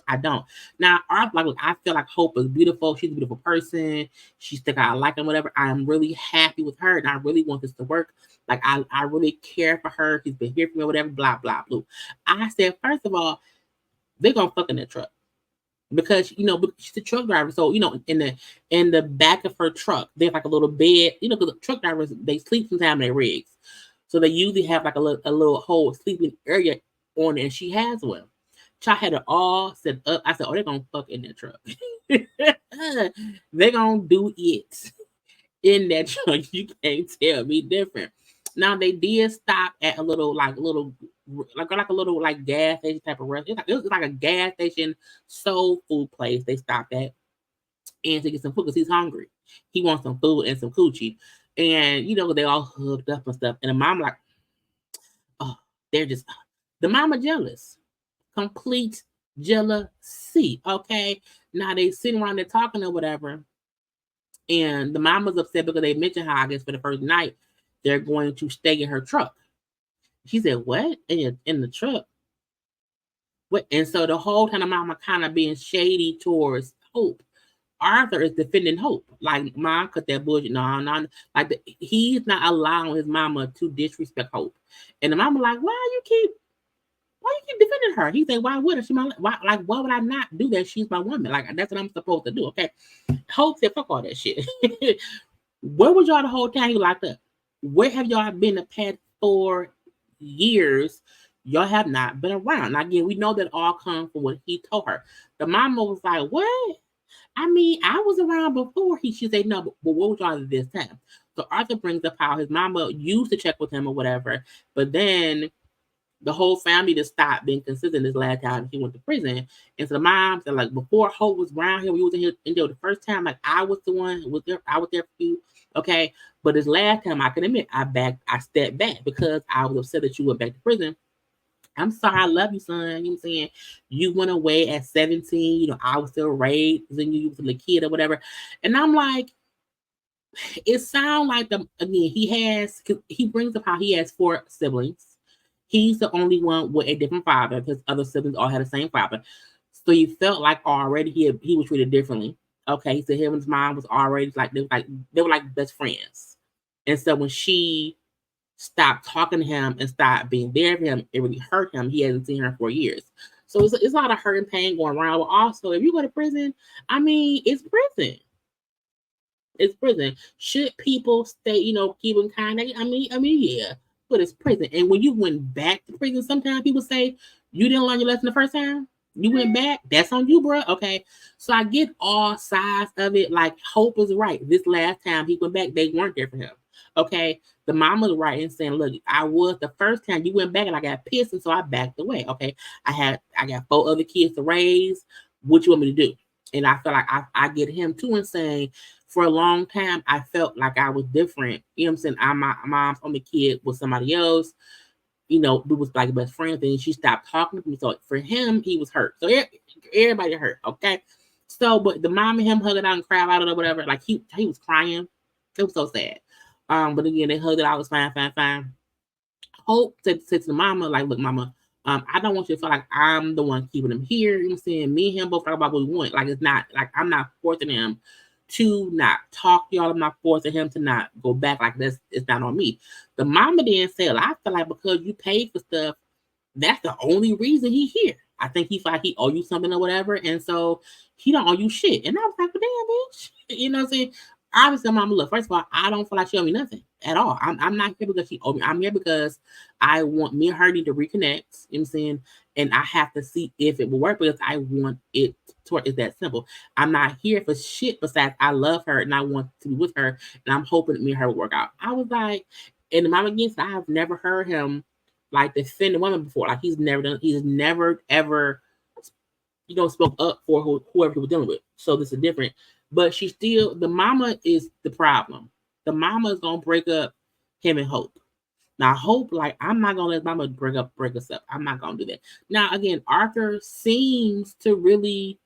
I don't. Now, look, I feel like Hope is beautiful. She's a beautiful person. She's the guy I like and whatever. I am really happy with her, and I really want this to work. Like, I really care for her. She's been here for me, whatever, blah, blah, blah. I said, first of all, they're gonna fuck in that truck. Because she's a truck driver, so in the back of her truck, there's like a little bed. Because truck drivers, they sleep sometimes in their rigs, so they usually have like a little whole sleeping area on it, and she has one. I had it all set up. I said, "Oh, they're gonna fuck in that truck. They're gonna do it in that truck. You can't tell me different." Now they did stop at a little like a little gas station type of restaurant. It was like a gas station soul food place. They stopped at and to get some food because he's hungry. He wants some food and some coochie, and they all hooked up and stuff. And the mom like, oh, they're just the mama jealous. Complete jealousy. Okay. Now they sitting around there talking or whatever. And the mama's upset because they mentioned how I guess for the first night they're going to stay in her truck. She said, what? In the truck? What? And so the whole time the mama kind of being shady towards Hope. Arthur is defending Hope. Like, Mom, cut that bullshit. No. Like, he's not allowing his mama to disrespect Hope. And the mama like, why you keep defending her? He said, why would her? Why would I not do that? She's my woman. Like, that's what I'm supposed to do. Okay. Hope said, fuck all that shit. Where was y'all the whole time you locked up? Where have y'all been the past 4 years? Y'all have not been around. Now, again, we know that all comes from what he told her. The mama was like, what? I mean, I was around before. She said, no, but what was y'all at this time? So Arthur brings up how his mama used to check with him or whatever, but then the whole family just stopped being consistent this last time he went to prison. And so the mom said, like, before Hope was around here, we was in jail the first time, like, I was the one who was there. I was there for you. Okay. But this last time, I can admit, I stepped back because I was upset that you went back to prison. I'm sorry, I love you, son. You know what I'm saying? You went away at 17. I was still raised, and you was a little kid or whatever. And I'm like, it sounds like he brings up how he has 4 siblings. He's the only one with a different father. His other siblings all had the same father. So he felt like already he was treated differently. Okay, he said him and his mom was already like they were like best friends. And so when she stopped talking to him and stopped being there for him, it really hurt him. He hasn't seen her for years. So it's a lot of hurt and pain going around. But also, if you go to prison, I mean, it's prison. It's prison. Should people stay, keep them kind of? I mean, yeah, but it's prison. And when you went back to prison, sometimes people say you didn't learn your lesson the first time. You went back. That's on you, bro. Okay. So I get all sides of it. Like, Hope is right. This last time he went back, they weren't there for him. Okay. The mama's right in saying, look, I was the first time you went back and I got pissed, and so I backed away. Okay. I got 4 other kids to raise. What you want me to do? And I feel like I get him too in saying, for a long time, I felt like I was different. You know what I'm saying? My mom's only kid was somebody else. We was like best friends, and she stopped talking to me. So for him, he was hurt. So everybody hurt. Okay. So, but the mom and him hugging out and cried out or whatever, like he was crying. It was so sad. But again, they hugged it out. It was fine. Hope said to the mama, like, look, mama, I don't want you to feel like I'm the one keeping him here. You know what I'm saying? Me and him both talk about what we want. Like, it's not like I'm not forcing him to not talk to y'all. I'm not forcing him to not go back. Like, this, it's not on me. The mama then said, I feel like because you paid for stuff, that's the only reason he here. I think he felt like he owe you something or whatever, and so he don't owe you shit. And I was like, well, damn, bitch. You know what I'm saying? Obviously, mama, look, first of all, I don't feel like she owe me nothing at all. I'm not here because she owe me. I'm here because I want me and her need to reconnect. You know what I'm saying? And I have to see if it will work because I want it to work. It's that simple. I'm not here for shit besides I love her and I want to be with her, and I'm hoping that me and her will work out. I was like, and the mama again said, I have never heard him like defend a woman before. Like, he's never ever spoke up for whoever he was dealing with. So this is different. But the mama is the problem. The mama is gonna break up him and Hope. Now, Hope, like, I'm not gonna let mama break us up. I'm not gonna do that. Now, again, Arthur seems to really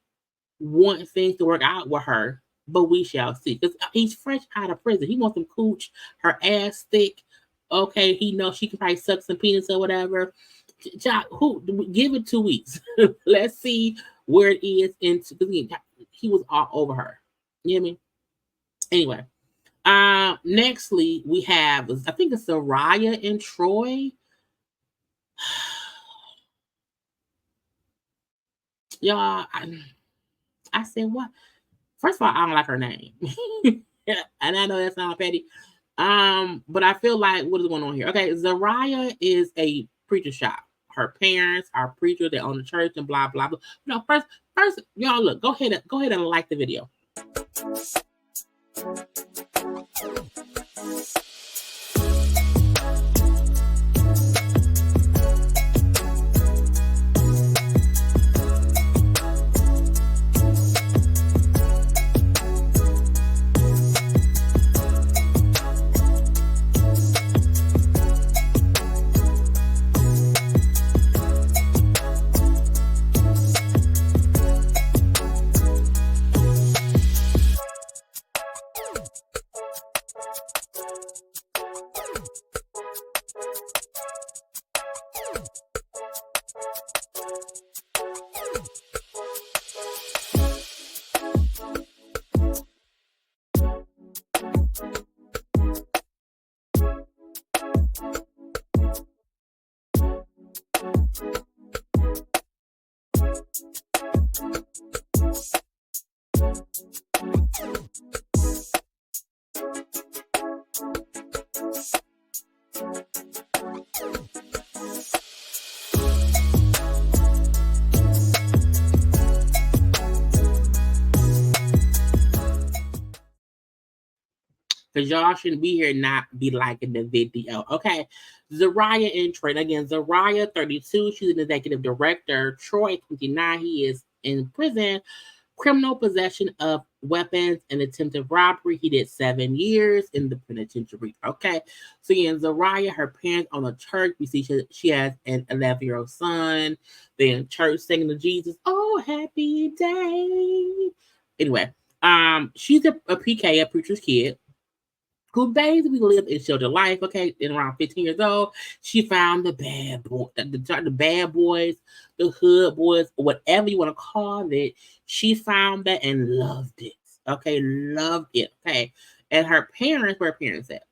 want things to work out with her, but we shall see. Because he's fresh out of prison. He wants some cooch, her ass thick. Okay, he knows she can probably suck some penis or whatever. Child, who give it 2 weeks. Let's see where it is into because he was all over her. You hear me? Anyway. Nextly we have I think it's Soraya and Troy. Y'all, I said what? First of all, I don't like her name. And I know that sounds petty. But I feel like what is going on here? Okay, Zariah is a preacher shop. Her parents are preachers, they own the church and blah blah blah. No, first, y'all look, go ahead and like the video. Because y'all shouldn't be here not be liking the video. Okay. Zariah and Troy. Again, Zariah, 32. She's an executive director. Troy, 29. He is in prison. Criminal possession of weapons and attempted robbery. He did 7 years in the penitentiary. Okay. So again, Zariah, her parents own a church. We see she has an 11-year-old son. They're in church singing to Jesus. Oh, happy day. Anyway, she's a PK, a preacher's kid, who basically lived in shelter life. Okay, in around 15 years old, she found the bad boy, the bad boys, the hood boys, whatever you want to call it. She found that and loved it. Okay, loved it. Okay, and her parents, where her parents at?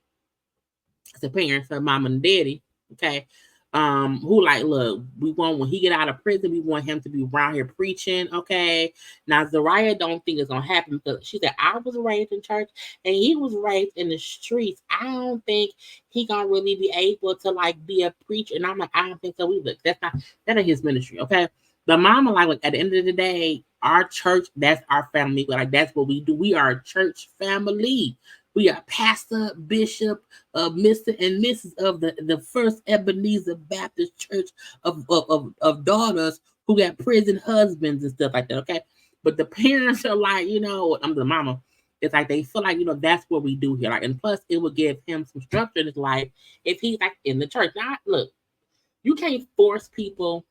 The parents, her mom and daddy. Okay, who like, look, we want when he get out of prison, we want him to be around here preaching. Okay, now Zariah don't think it's gonna happen because she said I was raised in church and he was raised in the streets. I don't think he gonna really be able to like be a preacher. And I'm like, I don't think so either. That ain't his ministry. Okay, the mama like at the end of the day, our church, that's our family. Like that's what we do. We are a church family. We are pastor, bishop, Mr. and Mrs. of the First Ebenezer Baptist Church of daughters who got prison husbands and stuff like that, okay? But the parents are like, I'm the mama. It's like they feel like, that's what we do here. Like, and plus it would give him some structure in his life if he's like in the church. Now, look, you can't force people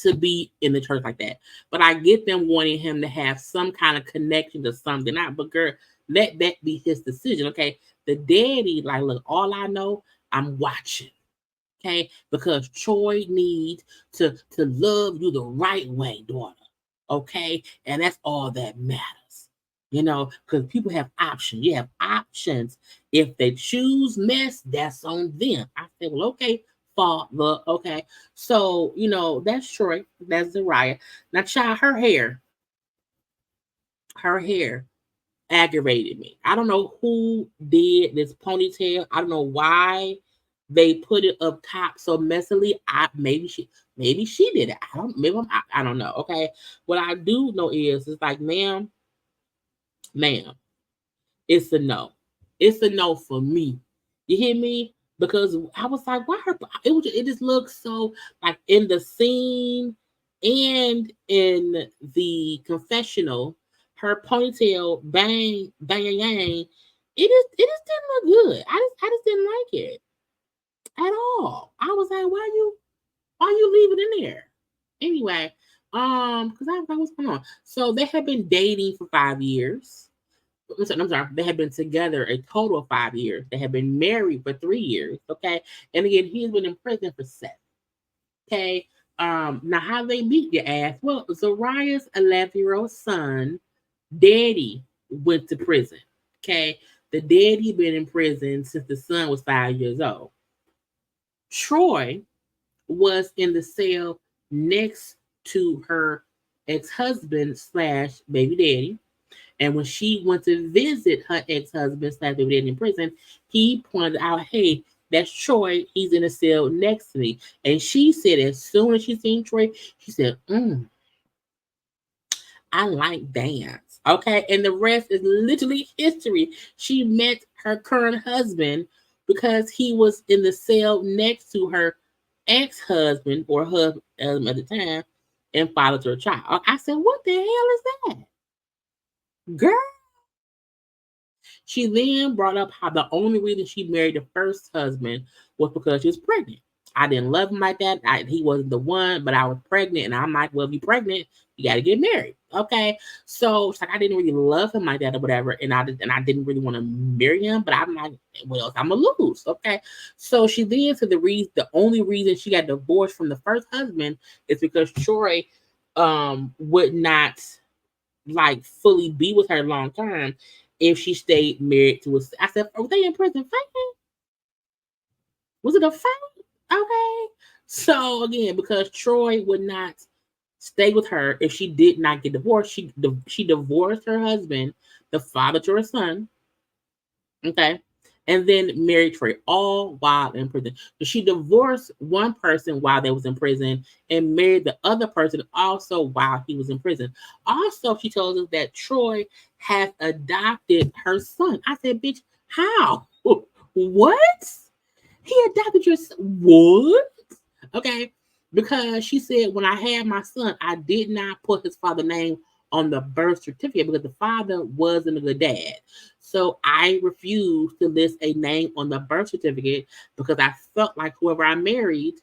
to be in the church like that. But I get them wanting him to have some kind of connection to something. But girl, let that be his decision. Okay. The daddy, like, look, all I know, I'm watching. Okay. Because Troy needs to love you the right way, daughter. Okay. And that's all that matters. Because people have options. You have options. If they choose mess, that's on them. I said, well, okay, father. Okay. So, that's Troy. That's Zariah. Now, child, her hair aggravated me. I don't know who did this ponytail. I don't know why they put it up top so messily. Maybe she did it. I don't know. Okay. What I do know is it's like, ma'am, it's a no. It's a no for me. You hear me? Because I was like, why her? It just looks so like in the scene and in the confessional, her ponytail, bang, bang, yang. It just didn't look good. I just didn't like it at all. I was like, why you leave it in there? Anyway, because I was like, what's going on? So they had been dating for 5 years. I'm sorry, they had been together a total of 5 years. They had been married for 3 years. Okay. And again, he's been in prison for 7. Okay. Now how they meet your ass? Well, Zariah's 11-year-old son, daddy, went to prison. Okay. The daddy been in prison since the son was 5 years old. Troy was in the cell next to her ex-husband slash baby daddy. And when she went to visit her ex-husband slash baby daddy in prison, he pointed out, hey, that's Troy. He's in the cell next to me. And she said, as soon as she seen Troy, she said, I like dance. Okay. And the rest is literally history. She met her current husband because he was in the cell next to her ex-husband or husband at the time and fathered her child. I said, what the hell is that? Girl. She then brought up how the only reason she married the first husband was because she was pregnant. I didn't love him like that. He wasn't the one, but I was pregnant, and I'm like, well, if you're pregnant, you got to get married, okay? So it's like I didn't really love him like that or whatever, and I didn't really want to marry him. But I'm like, what else? I'm gonna lose, okay? So she then said the only reason she got divorced from the first husband is because Troy would not like fully be with her long term if she stayed married to a. I said, "Were they in prison fighting? Was it a fight?" Okay. So again, because Troy would not stay with her if she did not get divorced, she divorced her husband, the father to her son. Okay. And then married Troy, all while in prison. So she divorced one person while they was in prison and married the other person also while he was in prison. Also, she told us that Troy has adopted her son. I said, bitch, how? What? He adopted your son? What? Okay. Because she said, when I had my son, I did not put his father's name on the birth certificate because the father wasn't a good dad. So I refused to list a name on the birth certificate because I felt like whoever I married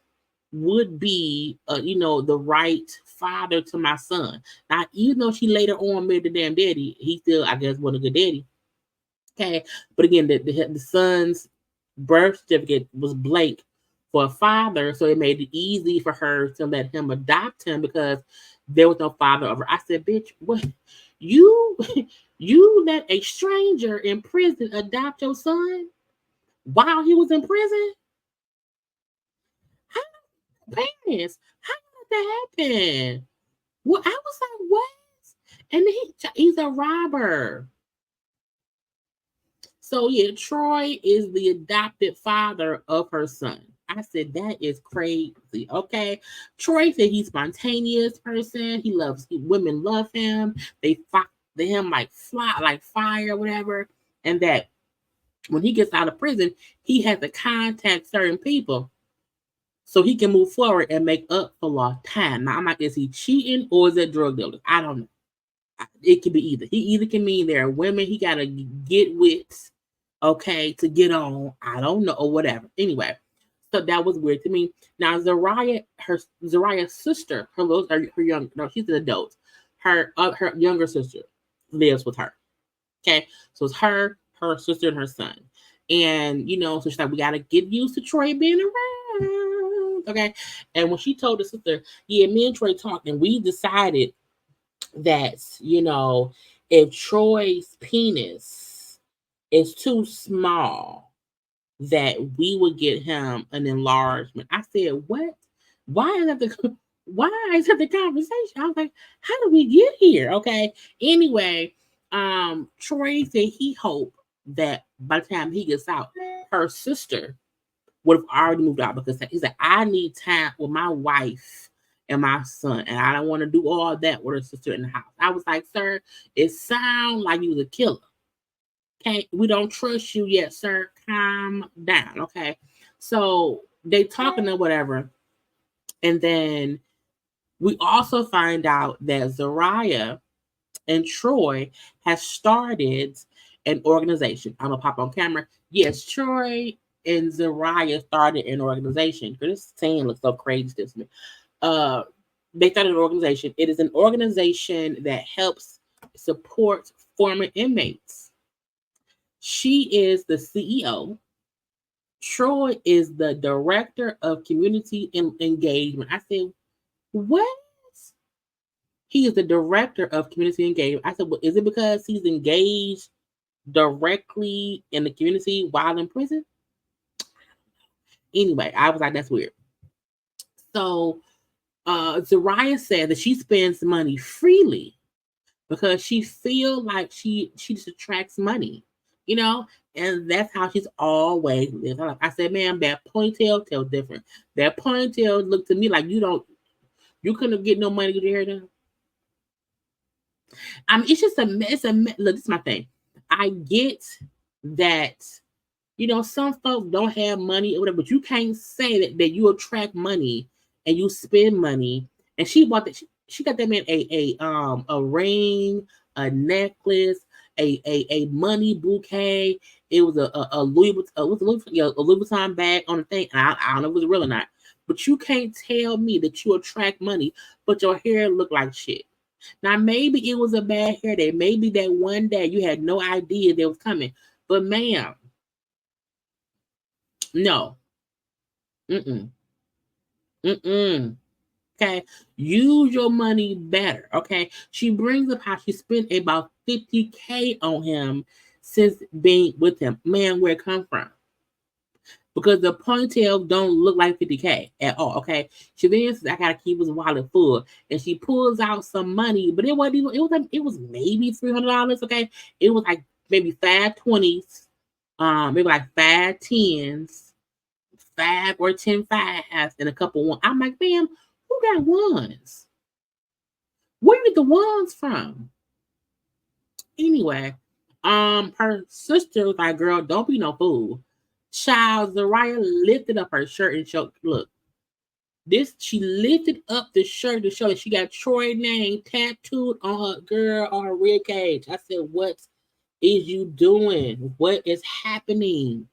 would be, the right father to my son. Now, even though she later on married the damn daddy, he still, I guess, wasn't a good daddy. Okay. But again, the son's birth certificate was blank for a father, so it made it easy for her to let him adopt him because there was no father over. I said, bitch, what you you let a stranger in prison adopt your son while he was in prison? How parents? How did that happen? Well, I was like, what? And he's a robber. So yeah, Troy is the adopted father of her son. I said that is crazy. Okay, Troy said he's spontaneous person. Women love him. They flock to him like fire, whatever. And that when he gets out of prison, he has to contact certain people so he can move forward and make up for lost time. Now I'm like, is he cheating or is it drug dealer? I don't know. It could be either. He either can mean there are women he gotta get with, okay, to get on. I don't know, or whatever. Anyway, so that was weird to me. Now Zariah's sister, her young, no, she's an adult. Her younger sister lives with her. Okay, so it's her sister, and her son. And so she's like, we gotta get used to Troy being around. Okay, and when she told the sister, yeah, me and Troy talked, and we decided that if Troy's penis is too small, that we would get him an enlargement. I said, what? Why is that the conversation? I was like, how did we get here? Okay. Anyway, Troy said he hoped that by the time he gets out, her sister would have already moved out because he said, I need time with my wife and my son, and I don't want to do all that with her sister in the house. I was like, sir, it sounds like you was a killer. Okay, we don't trust you yet, sir. Calm down. Okay, so they talking or whatever, and then we also find out that Zariah and Troy has started an organization. I'm gonna pop on camera. Yes, Troy and Zariah started an organization. This saying looks so crazy to me. They started an organization. It is an organization that helps support former inmates. She is the CEO, Troy is the director of community engagement. I said, what? He is the director of community engagement. I said, well, is it because he's engaged directly in the community while in prison? Anyway, I was like, that's weird. So Zariah said that she spends money freely because she feel like she just attracts money, you know, and that's how she's always lived her life. I said, ma'am, that ponytail tells different. That ponytail looked to me like you couldn't get no money to get your hair done. I mean, look, this is my thing. I get that, you know, some folks don't have money or whatever, but you can't say that you attract money and you spend money. And she bought that. She got that man a ring, a necklace, a money bouquet. It was a Louis Vuitton bag on the thing. I don't know if it was real or not. But you can't tell me that you attract money, but your hair look like shit. Now maybe it was a bad hair day. Maybe that one day you had no idea that was coming. But ma'am, no. Mm-mm. Mm-mm. Okay. Use your money better. Okay. She brings up how she spent about 50K on him since being with him. Man, where it come from? Because the ponytail don't look like 50K at all. Okay. She then says, I gotta keep his wallet full. And she pulls out some money, but it wasn't even, it was maybe $300. Okay. It was like maybe 5 20s, maybe like 5 10s, 5 or 10 5s, and a couple ones. I'm like, ma'am, who got ones? Where you get the ones from? Anyway, her sister was like, girl, don't be no fool. Child, Zariah lifted up her shirt and showed, look, she lifted up the shirt to show that she got Troy name tattooed on her girl on her rib cage. I said, what is you doing? What is happening?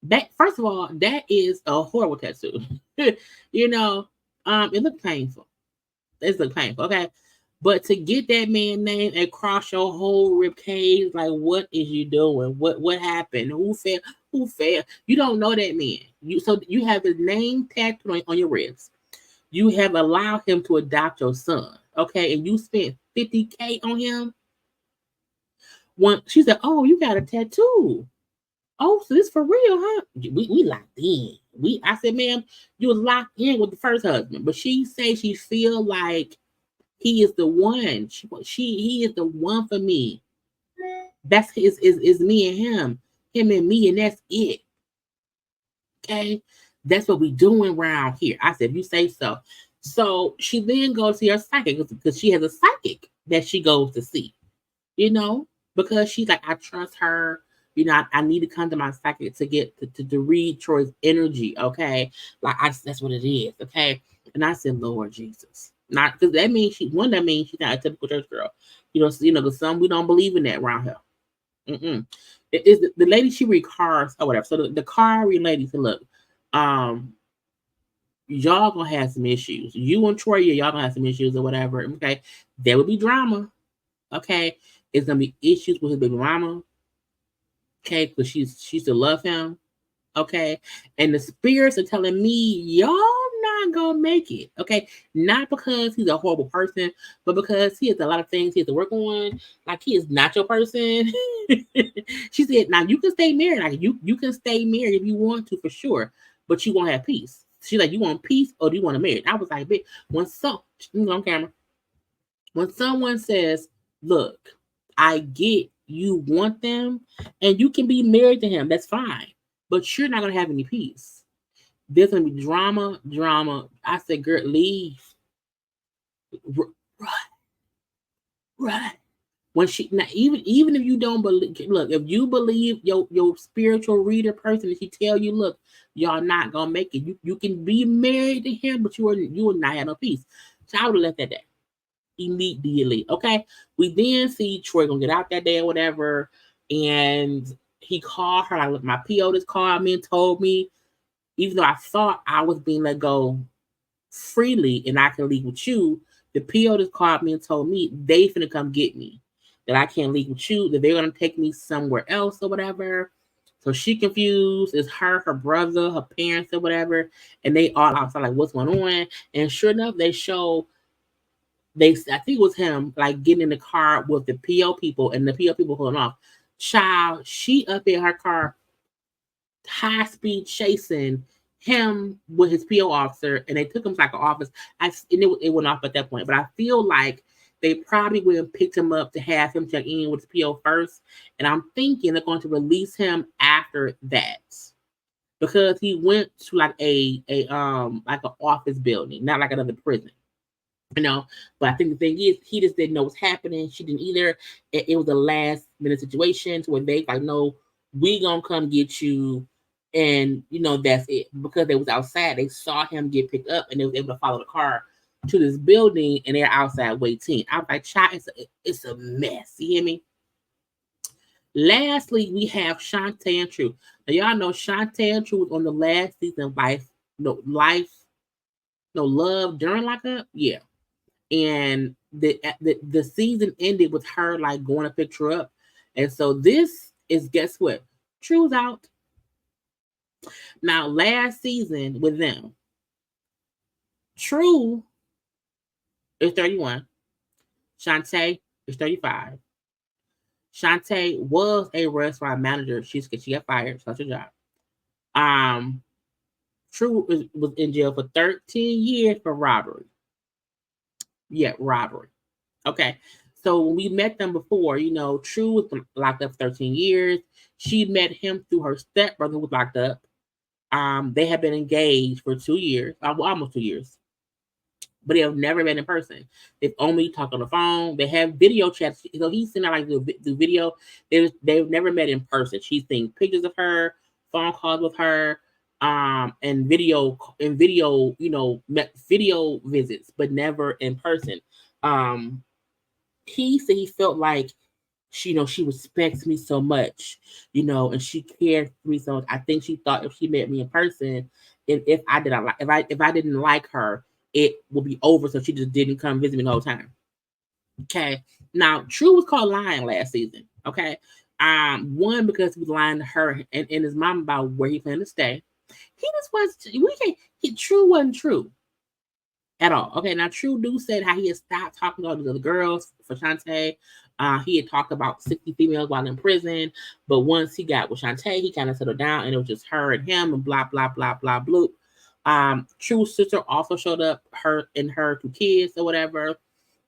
That, first of all, that is a horrible tattoo. You know, it looked painful. It looked painful, okay. But to get that man's name across your whole rib cage, like, what is you doing? What happened? Who fell? Who fell? You don't know that man. You have his name tattooed on your ribs. You have allowed him to adopt your son, okay, and you spent 50K on him. When she said, "Oh, you got a tattoo." Oh, so this for real, huh? We locked in. I said, ma'am, you was locked in with the first husband, but she say she feel like he is the one. He is the one for me. That's is me and him and me, and that's it. Okay, that's what we doing around here. I said, you say so. So she then goes to her psychic because she has a psychic that she goes to see. You know, because she's like, I trust her. You know, I need to come to my psychic to get to read Troy's energy. Okay, like that's what it is. Okay, and I said, Lord Jesus, not because that means that means she's not a typical church girl. Because some we don't believe in that around here. Mm-mm. It is the lady she read cars or whatever. So the car lady said, look, um, y'all gonna have some issues. You and Troy, y'all gonna have some issues or whatever. Okay, there will be drama. Okay, it's gonna be issues with his baby mama. Okay, because she still love him. Okay, and the spirits are telling me y'all not gonna make it. Okay, not because he's a horrible person, but because he has a lot of things he has to work on. Like, he is not your person. She said, now you can stay married. Like, you can stay married if you want to for sure, but you won't have peace. She's like, you want peace or do you want to marry? I was like, bitch, on camera. When someone says, look, I get you want them and you can be married to him, that's fine. But you're not going to have any peace. There's going to be drama. I said, girl, leave. Right. When she now, even if you don't believe, look, if you believe your spiritual reader person, if she tell you, look, y'all not gonna make it, you can be married to him, but you will not have no peace. So I would have left that day immediately. Okay. We then see Troy gonna get out that day or whatever, and he called her like, look, my PO just called me and told me, even though I thought I was being let go freely and I can leave with you, the PO just called me and told me they finna come get me. That I can't leave with you, that they're gonna take me somewhere else or whatever. So she confused. It's her brother, her parents, or whatever, and they all outside like, what's going on? And sure enough, they show I think it was him like getting in the car with the PO people, and the PO people pulling off. Child, she up in her car, high speed chasing him with his PO officer, and they took him to like an office. It went off at that point, but I feel like they probably would have picked him up to have him check in with his PO first, and I'm thinking they're going to release him after that because he went to like like an office building, not like another prison. But I think the thing is, he just didn't know what's happening. She didn't either. It was a last minute situation to where they like, no, we gonna come get you, and that's it. Because they was outside, they saw him get picked up, and they was able to follow the car to this building, and they're outside waiting. I was like, child, it's a mess. You hear me? Lastly, we have Shantae and True. Now y'all know Shantae and True was on the last season of Love during Lockup. Yeah. And the season ended with her like going to pick her up, and so this is, guess what? True's out. Now last season with them, True is 31, Shantae is 35. Shantae was a restaurant manager. She got fired, so that's her job. True was in jail for 13 years for robbery. Yeah, robbery. Okay. So when we met them before, True was locked up 13 years. She met him through her stepbrother who was locked up. They have been engaged for 2 years, almost 2 years, but they have never met in person. They've only talked on the phone. They have video chats. So he's seen her like do video. They've never met in person. She's seen pictures of her, phone calls with her, and video, video visits, but never in person. He said he felt like she respects me so much, and she cared for me so much. I think she thought if she met me in person, and if I didn't like her, it would be over. So she just didn't come visit me the whole time. Okay. Now True was caught lying last season. Okay. One, because he was lying to her and his mom about where he planned to stay. He just was True wasn't true at all. Okay, now True do said how he had stopped talking to all the other girls for Shantae. He had talked about 60 females while in prison, but once he got with Shantae, he kind of settled down, and it was just her and him, and blah blah blah blah bloop. True's sister also showed up, her 2 kids or whatever,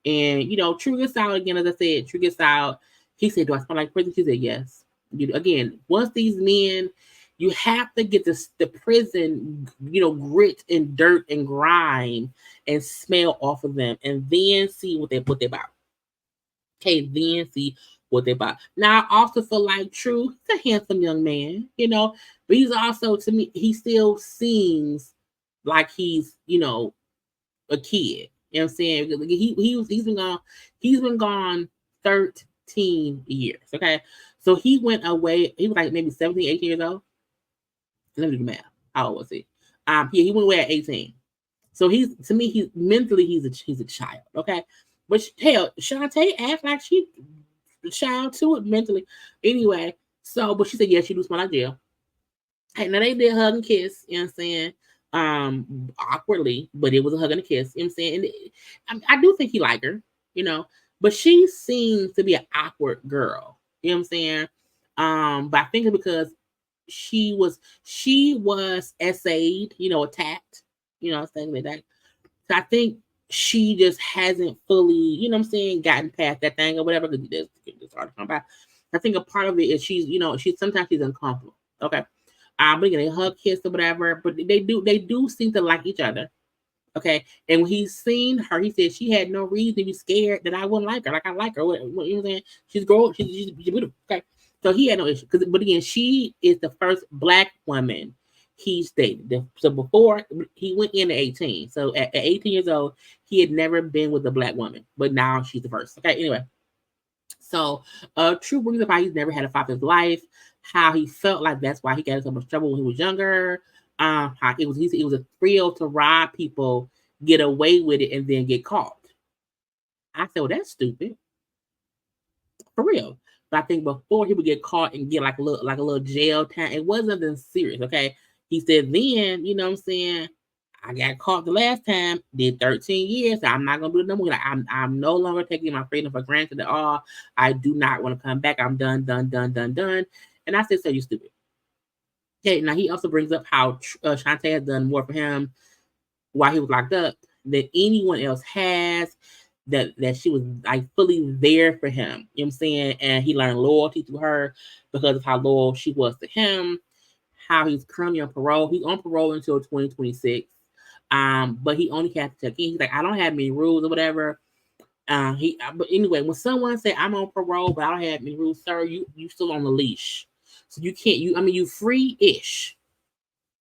and True gets out again. As I said, True gets out. He said, "Do I smell like prison?" She said, "Yes." Again, once these men, you have to get the prison, grit and dirt and grime and smell off of them, and then see what they're about. Okay, then see what they're about. Now, I also feel like True, he's a handsome young man, but he's also, to me, he still seems like he's, a kid. You know what I'm saying? He's been gone 13 years. Okay. So he went away, he was like maybe 17, 18 years old. Let me do the math. How old was he? He went away at 18. So he's mentally he's a child. Okay. But hell, Shantae acts like she a child too mentally. Anyway, but she said, yeah, she do smell like jail. Hey, now they did hug and kiss, you know what I'm saying? Awkwardly, but it was a hug and a kiss, you know what I'm saying? And I do think he liked her, but she seems to be an awkward girl, you know what I'm saying? But I think it's because she was essayed, attacked, things like that. So I think she just hasn't fully, gotten past that thing or whatever. Because it's hard to come back. I think a part of it is she's sometimes she's uncomfortable. Okay. But again, they hug, kiss, or whatever. But they do seem to like each other. Okay. And when he's seen her, he said she had no reason to be scared that I wouldn't like her. Like I like her. What you know what I'm saying? She's beautiful. Okay. So he had no issue. But again, she is the first Black woman he's dated. So before he went in at 18. So at 18 years old, he had never been with a Black woman. But now she's the first. Okay, anyway. So True brings up how he's never had a father's life, how he felt like that's why he got in so much trouble when he was younger. How it was a thrill to rob people, get away with it, and then get caught. I said, well, that's stupid. for real. But I think before he would get caught and get like a little jail time, it wasn't nothing serious. Okay, he said then, you know what I'm saying, I got caught the last time, did 13 years. So I'm not gonna do it no more. Like, I'm no longer taking my freedom for granted at all. I do not want to come back. I'm done. And I said, so you stupid. Okay, now he also brings up how Shantae has done more for him while he was locked up than anyone else has. That she was like fully there for him. You know what I'm saying? And he learned loyalty to her because of how loyal she was to him. How he's currently on parole. He's on parole until 2026. But he only has to check in. He's like, I don't have any rules or whatever. But anyway, when someone say I'm on parole, but I don't have any rules, sir, you still on the leash, so you can't. You free-ish.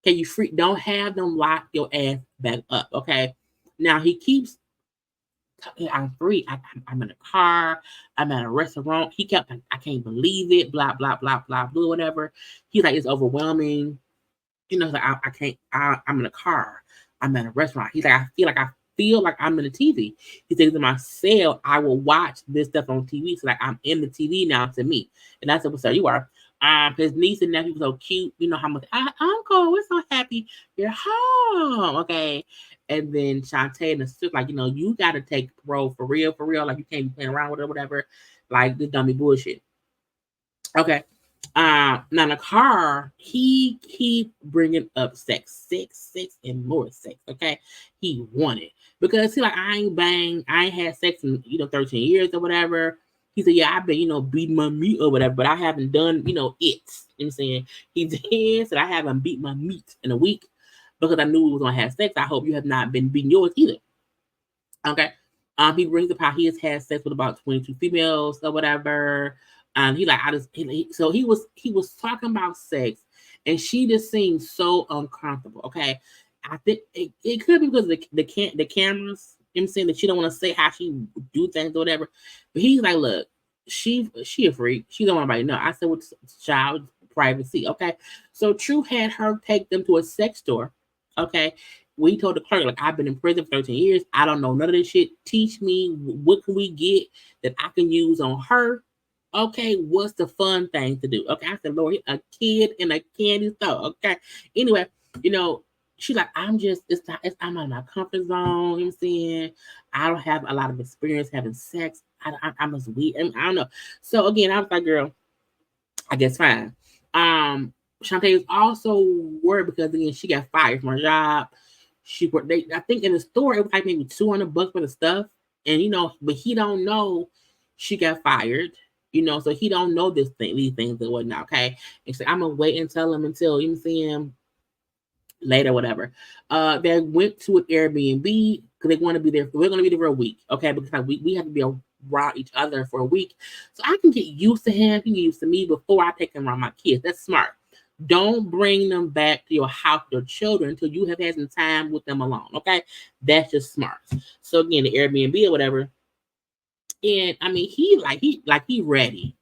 Okay, you free. Don't have them lock your ass back up. Okay. Now he keeps. I'm free. I'm in a car. I'm at a restaurant. He kept. I can't believe it. Blah blah blah blah blah. Whatever. He's like, it's overwhelming. You know, like I can't. I'm in a car. I'm at a restaurant. He's like, I feel like I'm in the TV. He says, in my cell, I will watch this stuff on TV. So like I'm in the TV now to me. And that's what, sir, you are. His niece and nephew was so cute. You know how much Uncle, we're so happy you're home. Okay. And then Shantae and the sister, like, you know, you gotta take parole for real. Like you can't be playing around with it or whatever. Like this dummy bullshit. Okay. Now in the car, he keep bringing up sex, and more sex. Okay, he wanted because he like I ain't had sex in 13 years or whatever. He said, yeah, I've been beating my meat or whatever, but I haven't done it. You know what I'm saying? He did said I haven't beat my meat in a week because I knew we was gonna have sex. I hope you have not been beating yours either. Okay. He brings up how he has had sex with about 22 females or whatever. He like so he was talking about sex, and she just seemed so uncomfortable. Okay, I think it could be because of the cameras. I'm saying that she don't want to say how she do things or whatever. But he's like, look, she a freak. She don't want anybody to know. I said, with child privacy. Okay, so True had her take them to a sex store. Okay, we told the clerk, like, I've been in prison for 13 years. I don't know none of this shit. Teach me, what can we get that I can use on her? Okay, what's the fun thing to do? Okay, I said, Lord, a kid in a candy store. Okay, anyway, she's like, I'm out of my comfort zone. You know what I'm saying? I don't have a lot of experience having sex. I'm just weird. I don't know. So again, I was like, girl, I guess fine. Shantae is also worried because again, she got fired from her job. She worked. I think in the store it was like maybe $200 for the stuff, and but he don't know she got fired. So he don't know these things and whatnot. Okay, and so I'm gonna wait and tell him until you see him later, whatever. They went to an Airbnb because they want to be there. We're gonna be there for a week, okay? Because we have to be around each other for a week, so I can get used to him. He can get used to me before I take him around my kids. That's smart. Don't bring them back to your house, your children, until you have had some time with them alone. Okay, that's just smart. So again, the Airbnb or whatever. And I mean, he ready.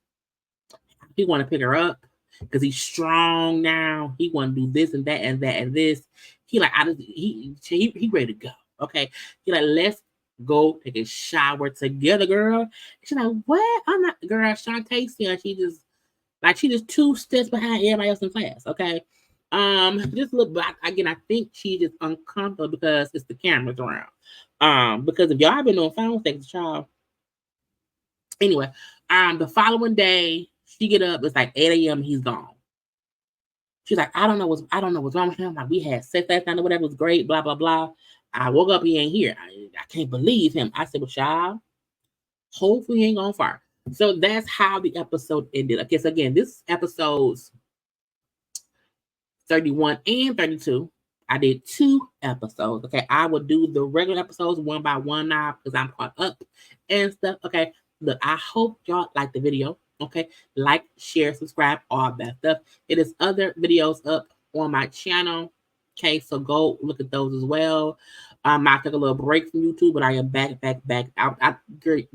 He want to pick her up because he's strong now. He want to do this and that and that and this. He like he ready to go. Okay, he like, let's go take a shower together, girl. She's like, what? I'm not, girl. Shantae said she just 2 steps behind everybody else in class. Okay. Just look back again. I think she's just uncomfortable because it's the cameras around. Because if y'all been on phone sex, child. Anyway, the following day, she get up, it's like 8 a.m. He's gone. She's like, I don't know what's wrong with him. Like, we had sex last night or whatever, it was great, blah, blah, blah. I woke up, he ain't here. I can't believe him. I said, well, child, hopefully he ain't gonna fire. So that's how the episode ended. Okay, so again, this episode's 31 and 32. I did 2 episodes. Okay, I will do the regular episodes one by one now because I'm caught up and stuff. Okay, look, I hope y'all like the video. Okay, like, share, subscribe, all that stuff. It is other videos up on my channel. Okay, so go look at those as well. I took a little break from YouTube, but I am back out.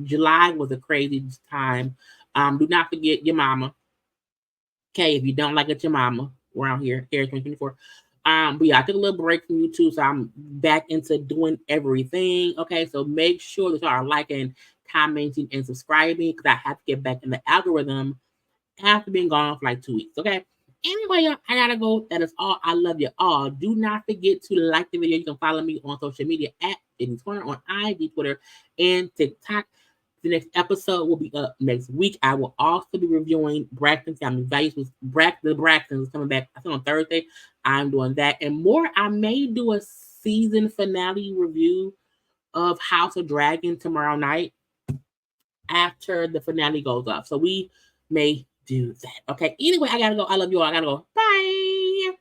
July was a crazy time. Do not forget your mama. Okay, if you don't like it, your mama. Around here, 2024. But yeah, I took a little break from YouTube, so I'm back into doing everything. Okay, so make sure that y'all are liking, commenting, and subscribing because I have to get back in the algorithm after being gone for like 2 weeks. Okay. Anyway, y'all, I gotta go. That is all. I love you all. Do not forget to like the video. You can follow me on social media at JayLeesCorner on IG, Twitter, and TikTok. The next episode will be up next week. I will also be reviewing Braxton Family Values. The Braxtons is coming back, I think, on Thursday. I'm doing that and more. I may do a season finale review of House of Dragon tomorrow night after the finale goes up. So we may do that. Okay. Anyway, I gotta go. I love you all. I gotta go. Bye.